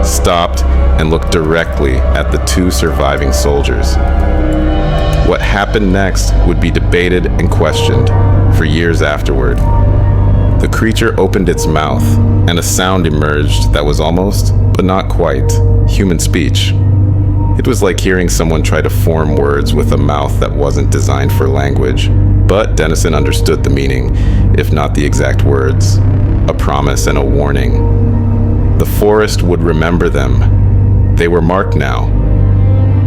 stopped and looked directly at the 2 surviving soldiers. What happened next would be debated and questioned for years afterward. The creature opened its mouth, and a sound emerged that was almost, but not quite, human speech. It was like hearing someone try to form words with a mouth that wasn't designed for language. But Dennison understood the meaning, if not the exact words, a promise and a warning. The forest would remember them. They were marked now.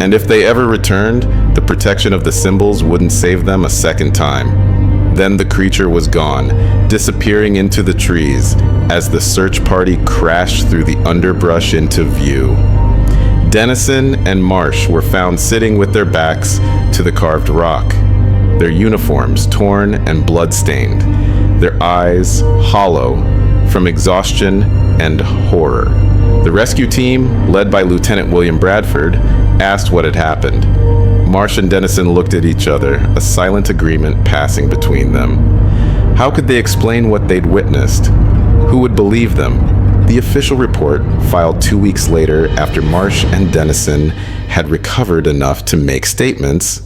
And if they ever returned, the protection of the symbols wouldn't save them a second time. Then the creature was gone, disappearing into the trees as the search party crashed through the underbrush into view. Dennison and Marsh were found sitting with their backs to the carved rock, their uniforms torn and blood-stained, their eyes hollow from exhaustion and horror. The rescue team, led by Lieutenant William Bradford, asked what had happened. Marsh and Dennison looked at each other, a silent agreement passing between them. How could they explain what they'd witnessed? Who would believe them? The official report, filed 2 weeks later after Marsh and Dennison had recovered enough to make statements,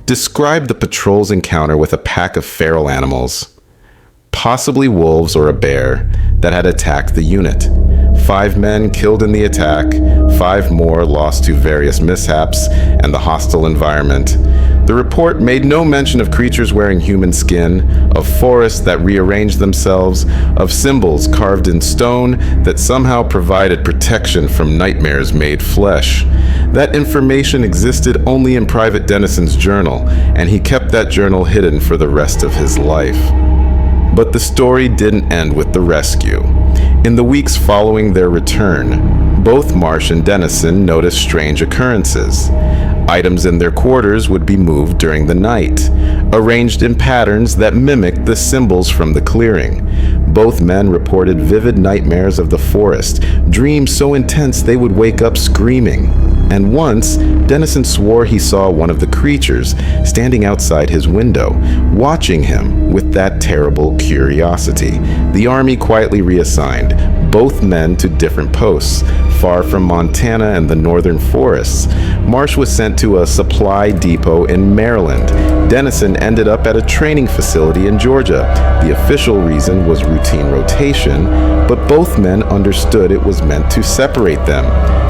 described the patrol's encounter with a pack of feral animals, possibly wolves or a bear, that had attacked the unit. 5 men killed in the attack, 5 more lost to various mishaps and the hostile environment. The report made no mention of creatures wearing human skin, of forests that rearranged themselves, of symbols carved in stone that somehow provided protection from nightmares made flesh. That information existed only in Private Dennison's journal, and he kept that journal hidden for the rest of his life. But the story didn't end with the rescue. In the weeks following their return, both Marsh and Dennison noticed strange occurrences. Items in their quarters would be moved during the night, arranged in patterns that mimicked the symbols from the clearing. Both men reported vivid nightmares of the forest, dreams so intense they would wake up screaming. And once, Dennison swore he saw one of the creatures standing outside his window, watching him with that terrible curiosity. The Army quietly reassigned both men to different posts, far from Montana and the northern forests. Marsh was sent to a supply depot in Maryland. Dennison ended up at a training facility in Georgia. The official reason was routine rotation, but both men understood it was meant to separate them,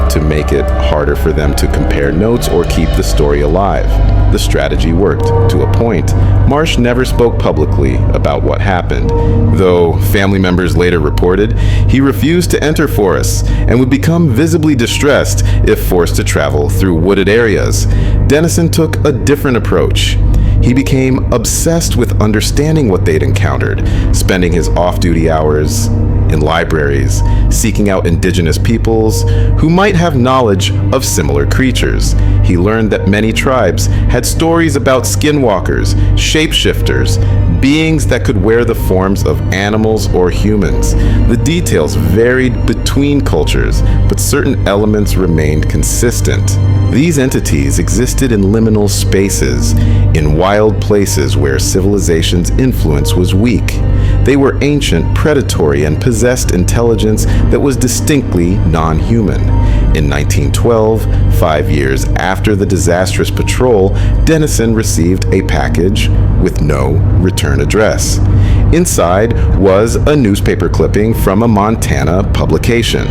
to make it harder for them to compare notes or keep the story alive. The strategy worked, to a point. Marsh never spoke publicly about what happened, though family members later reported he refused to enter forests and would become visibly distressed if forced to travel through wooded areas. Dennison took a different approach. He became obsessed with understanding what they'd encountered, spending his off-duty hours in libraries, seeking out indigenous peoples who might have knowledge of similar creatures. He learned that many tribes had stories about skinwalkers, shapeshifters, beings that could wear the forms of animals or humans. The details varied between cultures, but certain elements remained consistent. These entities existed in liminal spaces, in wild places where civilization's influence was weak. They were ancient, predatory, and possessed intelligence that was distinctly non-human. In 1912, 5 years after the disastrous patrol, Dennison received a package with no return address. Inside was a newspaper clipping from a Montana publication.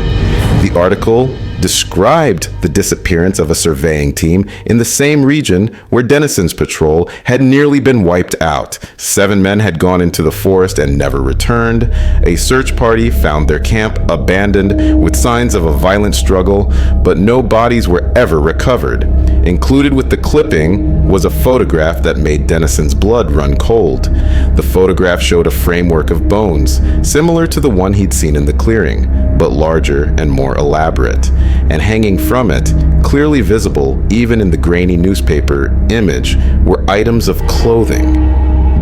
The article described the disappearance of a surveying team in the same region where Dennison's patrol had nearly been wiped out. 7 men had gone into the forest and never returned. A search party found their camp abandoned with signs of a violent struggle, but no bodies were ever recovered. Included with the clipping was a photograph that made Dennison's blood run cold. The photograph showed a framework of bones, similar to the one he'd seen in the clearing, but larger and more elaborate. And hanging from it, clearly visible even in the grainy newspaper image, were items of clothing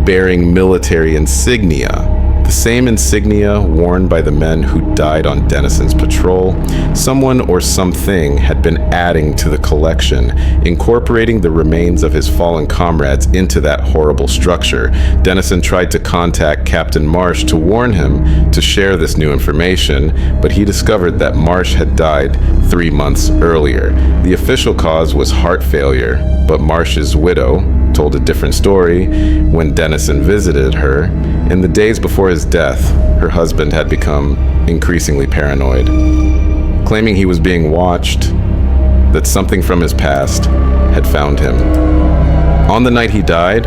bearing military insignia. The same insignia worn by the men who died on Dennison's patrol. Someone or something had been adding to the collection, incorporating the remains of his fallen comrades into that horrible structure. Dennison tried to contact Captain Marsh to warn him to share this new information, but he discovered that Marsh had died 3 months earlier. The official cause was heart failure, but Marsh's widow told a different story. When Dennison visited her, in the days before his death, her husband had become increasingly paranoid, claiming he was being watched, that something from his past had found him. On the night he died,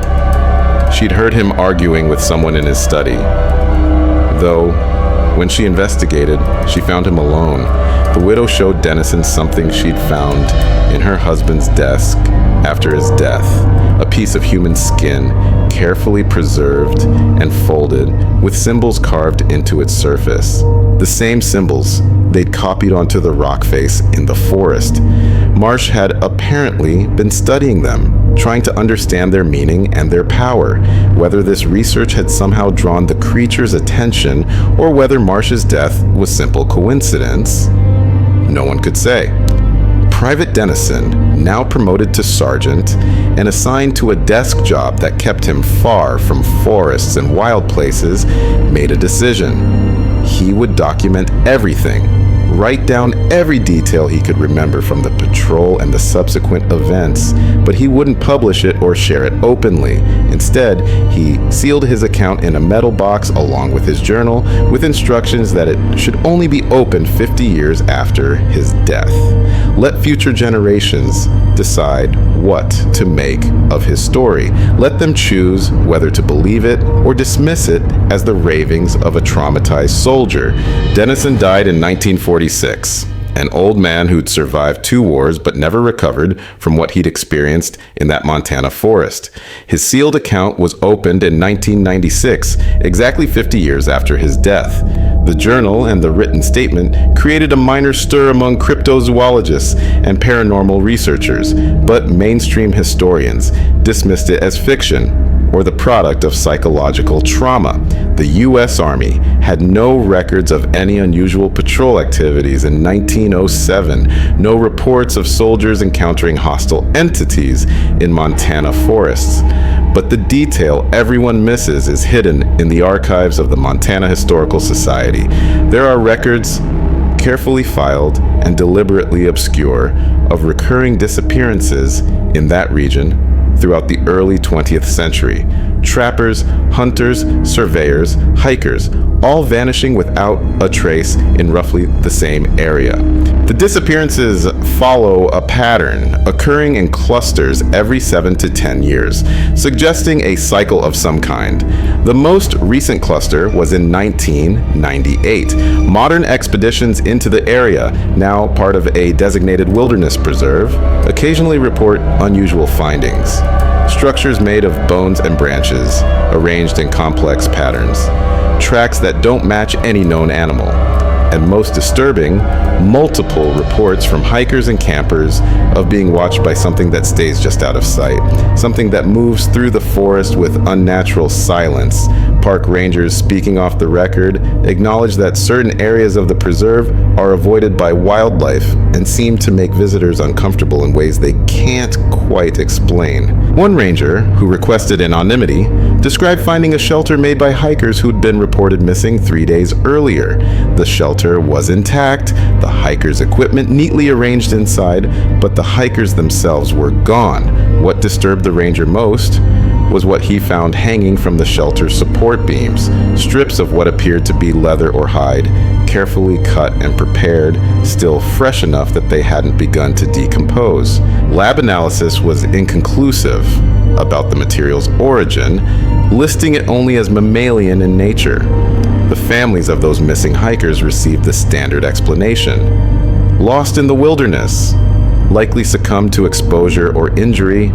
she'd heard him arguing with someone in his study, though When she investigated, she found him alone. The widow showed Dennison something she'd found in her husband's desk after his death, a piece of human skin, carefully preserved and folded, with symbols carved into its surface. The same symbols they'd copied onto the rock face in the forest. Marsh had apparently been studying them, trying to understand their meaning and their power. Whether this research had somehow drawn the creature's attention, or whether Marsh's death was simple coincidence, no one could say. Private Dennison, now promoted to sergeant and assigned to a desk job that kept him far from forests and wild places, made a decision. He would document everything, write down every detail he could remember from the patrol and the subsequent events, but he wouldn't publish it or share it openly. Instead, he sealed his account in a metal box along with his journal, with instructions that it should only be opened 50 years after his death. Let future generations decide what to make of his story. Let them choose whether to believe it or dismiss it as the ravings of a traumatized soldier. Dennison died in 1946, an old man who'd survived 2 wars but never recovered from what he'd experienced in that Montana forest. His sealed account was opened in 1996, exactly 50 years after his death. The journal and the written statement created a minor stir among cryptozoologists and paranormal researchers, but mainstream historians dismissed it as fiction or the product of psychological trauma. The U.S. Army had no records of any unusual patrol activities in 1907, no reports of soldiers encountering hostile entities in Montana forests. But the detail everyone misses is hidden in the archives of the Montana Historical Society. There are records, carefully filed and deliberately obscure, of recurring disappearances in that region throughout the early 20th century. Trappers, hunters, surveyors, hikers, all vanishing without a trace in roughly the same area. The disappearances follow a pattern, occurring in clusters every 7 to 10 years, suggesting a cycle of some kind. The most recent cluster was in 1998. Modern expeditions into the area, now part of a designated wilderness preserve, occasionally report unusual findings. Structures made of bones and branches, arranged in complex patterns. Tracks that don't match any known animal. And most disturbing, multiple reports from hikers and campers of being watched by something that stays just out of sight, something that moves through the forest with unnatural silence. Park rangers, speaking off the record, acknowledge that certain areas of the preserve are avoided by wildlife and seem to make visitors uncomfortable in ways they can't quite explain. One ranger, who requested anonymity, described finding a shelter made by hikers who'd been reported missing 3 days earlier. The shelter was intact, the hikers' equipment neatly arranged inside, but the hikers themselves were gone. What disturbed the ranger most was what he found hanging from the shelter's support beams, strips of what appeared to be leather or hide, carefully cut and prepared, still fresh enough that they hadn't begun to decompose. Lab analysis was inconclusive about the material's origin, listing it only as mammalian in nature. The families of those missing hikers received the standard explanation. Lost in the wilderness, likely succumbed to exposure or injury,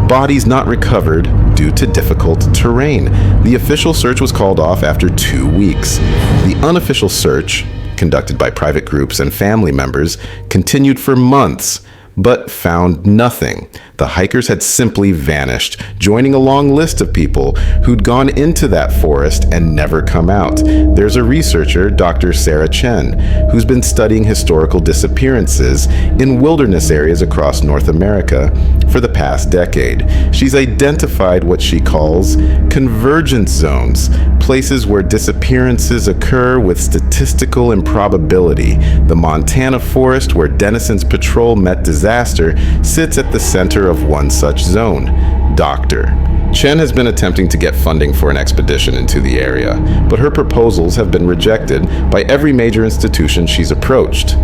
bodies not recovered due to difficult terrain. The official search was called off after 2 weeks. The unofficial search, conducted by private groups and family members, continued for months, but found nothing. The hikers had simply vanished, joining a long list of people who'd gone into that forest and never come out. There's a researcher, Dr. Sarah Chen, who's been studying historical disappearances in wilderness areas across North America for the past decade. She's identified what she calls convergence zones, places where disappearances occur with statistical improbability. The Montana forest, where Dennison's patrol met disaster, sits at the center of one such zone. Dr. Chen has been attempting to get funding for an expedition into the area, but her proposals have been rejected by every major institution she's approached.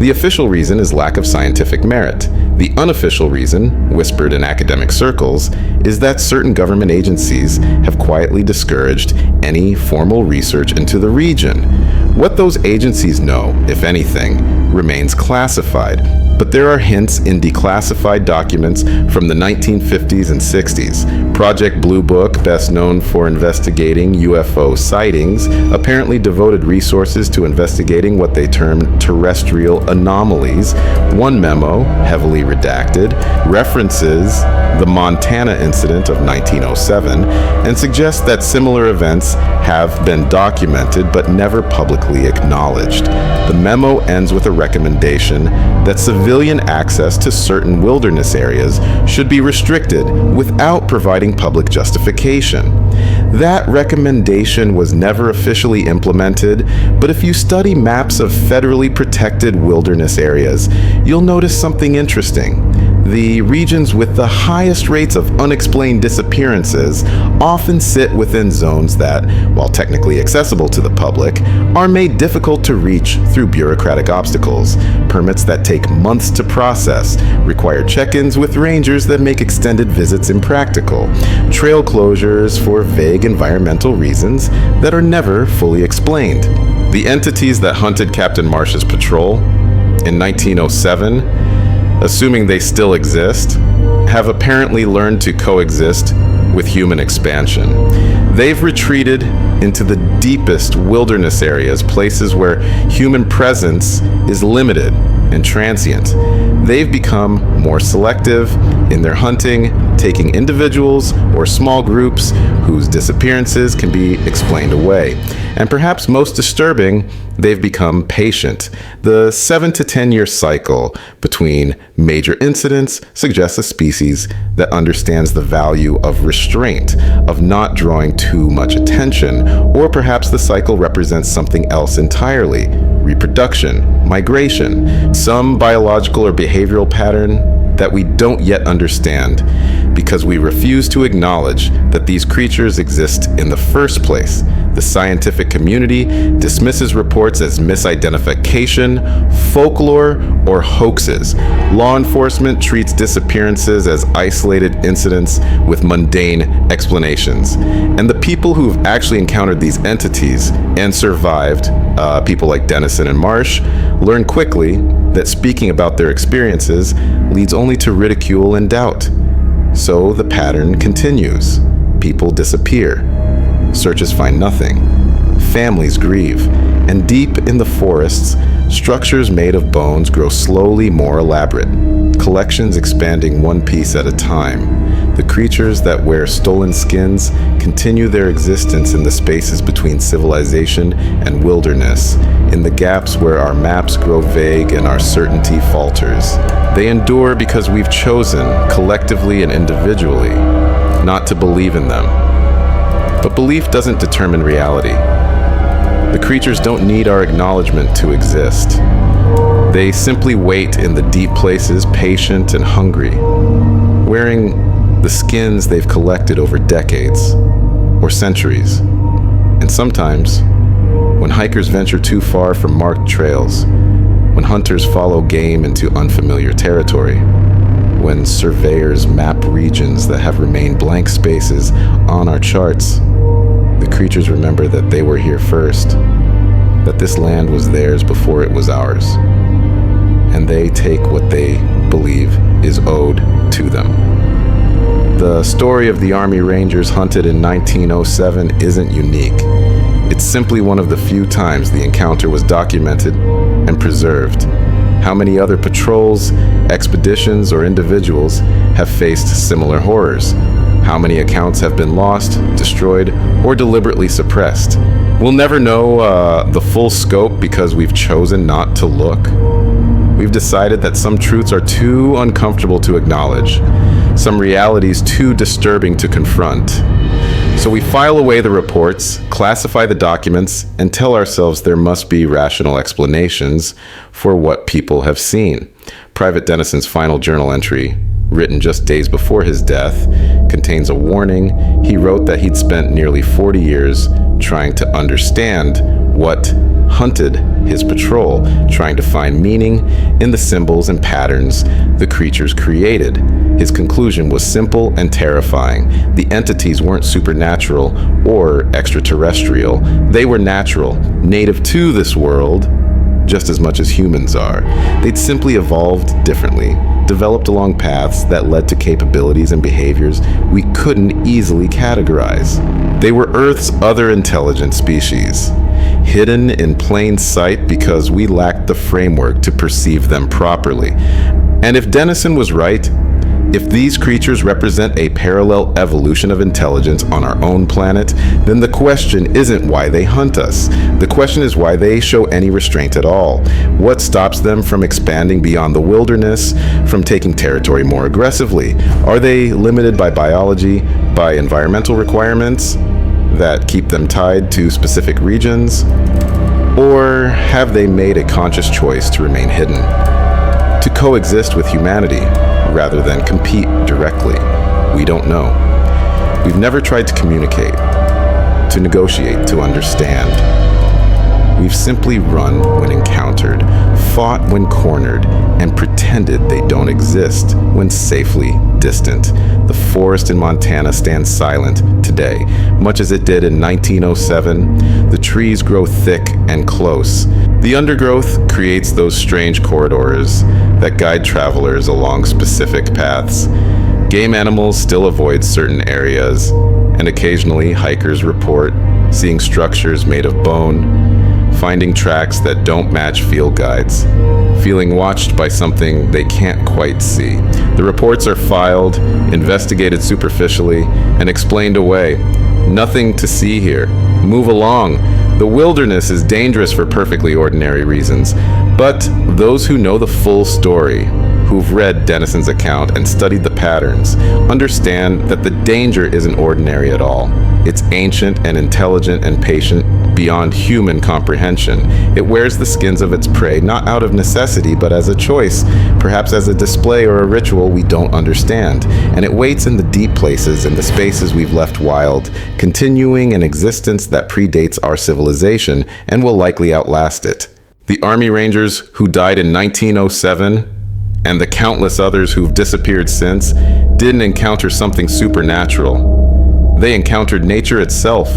The official reason is lack of scientific merit. The unofficial reason, whispered in academic circles, is that certain government agencies have quietly discouraged any formal research into the region. What those agencies know, if anything, remains classified, but there are hints in declassified documents from the 1950s and 60s. Project Blue Book, best known for investigating UFO sightings, apparently devoted resources to investigating what they termed terrestrial anomalies. One memo, heavily redacted, references the Montana incident of 1907 and suggests that similar events have been documented but never publicly acknowledged. The memo ends with a recommendation that civilian access to certain wilderness areas should be restricted without providing public justification. That recommendation was never officially implemented, but if you study maps of federally protected wilderness areas, you'll notice something interesting. The regions with the highest rates of unexplained disappearances often sit within zones that, while technically accessible to the public, are made difficult to reach through bureaucratic obstacles. Permits that take months to process, require check-ins with rangers that make extended visits impractical, trail closures for vague environmental reasons that are never fully explained. The entities that hunted Captain Marsh's patrol in 1907, assuming they still exist, have apparently learned to coexist with human expansion. They've retreated into the deepest wilderness areas, places where human presence is limited and transient. They've become more selective in their hunting, taking individuals or small groups whose disappearances can be explained away. And perhaps most disturbing, they've become patient. The 7 to 10 year cycle between major incidents suggests a species that understands the value of restraint, of not drawing too much attention, or perhaps the cycle represents something else entirely: reproduction, migration, some biological or behavioral pattern that we don't yet understand because we refuse to acknowledge that these creatures exist in the first place. The scientific community dismisses reports as misidentification, folklore, or hoaxes. Law enforcement treats disappearances as isolated incidents with mundane explanations. And the people who've actually encountered these entities and survived, people like Dennison and Marsh, learn quickly that speaking about their experiences leads only to ridicule and doubt. So the pattern continues. People disappear. Searches find nothing. Families grieve. And deep in the forests, structures made of bones grow slowly more elaborate, collections expanding one piece at a time. The creatures that wear stolen skins continue their existence in the spaces between civilization and wilderness, in the gaps where our maps grow vague and our certainty falters. They endure because we've chosen, collectively and individually, not to believe in them. But belief doesn't determine reality. The creatures don't need our acknowledgement to exist. They simply wait in the deep places, patient and hungry, wearing the skins they've collected over decades or centuries. And sometimes, when hikers venture too far from marked trails, when hunters follow game into unfamiliar territory, when surveyors map regions that have remained blank spaces on our charts, the creatures remember that they were here first, that this land was theirs before it was ours, and they take what they believe is owed to them. The story of the Army Rangers hunted in 1907 isn't unique. It's simply one of the few times the encounter was documented and preserved. How many other patrols, expeditions, or individuals have faced similar horrors? How many accounts have been lost, destroyed, or deliberately suppressed? We'll never know the full scope because we've chosen not to look. We've decided that some truths are too uncomfortable to acknowledge, some realities too disturbing to confront. So we file away the reports, classify the documents, and tell ourselves there must be rational explanations for what people have seen. Private Dennison's final journal entry, written just days before his death, contains a warning. He wrote that he'd spent nearly 40 years trying to understand what hunted his patrol, trying to find meaning in the symbols and patterns the creatures created. His conclusion was simple and terrifying. The entities weren't supernatural or extraterrestrial. They were natural, native to this world, just as much as humans are. They'd simply evolved differently, developed along paths that led to capabilities and behaviors we couldn't easily categorize. They were Earth's other intelligent species, hidden in plain sight because we lacked the framework to perceive them properly. And if Dennison was right, if these creatures represent a parallel evolution of intelligence on our own planet, then the question isn't why they hunt us. The question is why they show any restraint at all. What stops them from expanding beyond the wilderness, from taking territory more aggressively? Are they limited by biology, by environmental requirements that keep them tied to specific regions? Or have they made a conscious choice to remain hidden, to coexist with humanity, rather than compete directly? We don't know. We've never tried to communicate, to negotiate, to understand. We've simply run when encountered, fought when cornered, and pretended they don't exist when safely distant. The forest in Montana stands silent today, much as it did in 1907. The trees grow thick and close. The undergrowth creates those strange corridors that guide travelers along specific paths. Game animals still avoid certain areas, and occasionally hikers report seeing structures made of bone, finding tracks that don't match field guides, feeling watched by something they can't quite see. The reports are filed, investigated superficially, and explained away. Nothing to see here. Move along. The wilderness is dangerous for perfectly ordinary reasons, but those who know the full story, who've read Dennison's account and studied the patterns, understand that the danger isn't ordinary at all. It's ancient and intelligent and patient beyond human comprehension. It wears the skins of its prey, not out of necessity, but as a choice, perhaps as a display or a ritual we don't understand. And it waits in the deep places and the spaces we've left wild, continuing an existence that predates our civilization and will likely outlast it. The Army Rangers who died in 1907 and the countless others who've disappeared since didn't encounter something supernatural. They encountered nature itself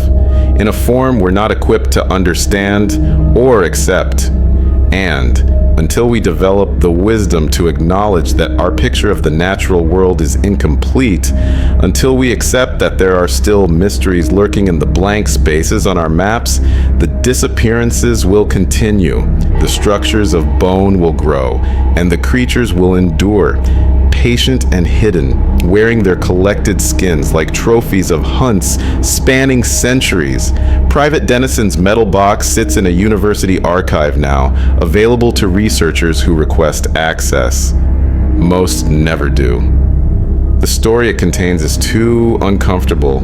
in a form we're not equipped to understand or accept. And until we develop the wisdom to acknowledge that our picture of the natural world is incomplete, until we accept that there are still mysteries lurking in the blank spaces on our maps, the disappearances will continue, the structures of bone will grow, and the creatures will endure, patient and hidden, wearing their collected skins like trophies of hunts spanning centuries. Private Dennison's metal box sits in a university archive now, available to researchers who request access. Most never do. The story it contains is too uncomfortable,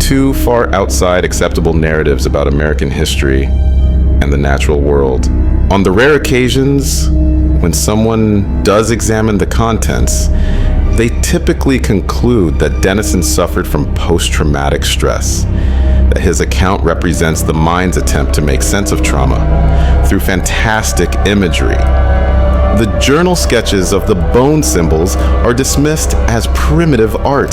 too far outside acceptable narratives about American history and the natural world. On the rare occasions when someone does examine the contents, they typically conclude that Dennison suffered from post-traumatic stress, that his account represents the mind's attempt to make sense of trauma through fantastic imagery. The journal sketches of the bone symbols are dismissed as primitive art.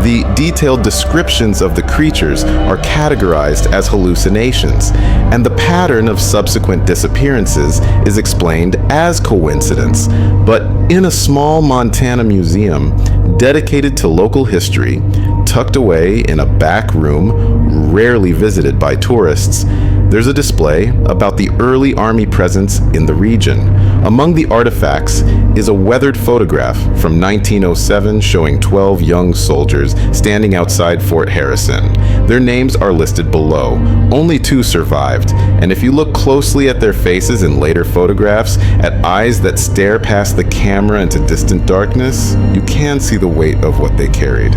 The detailed descriptions of the creatures are categorized as hallucinations, and the pattern of subsequent disappearances is explained as coincidence. But in a small Montana museum dedicated to local history, tucked away in a back room rarely visited by tourists, there's a display about the early Army presence in the region. Among the artifacts is a weathered photograph from 1907 showing 12 young soldiers standing outside Fort Harrison. Their names are listed below. Only 2 survived, and if you look closely at their faces in later photographs, at eyes that stare past the camera into distant darkness, you can see the weight of what they carried.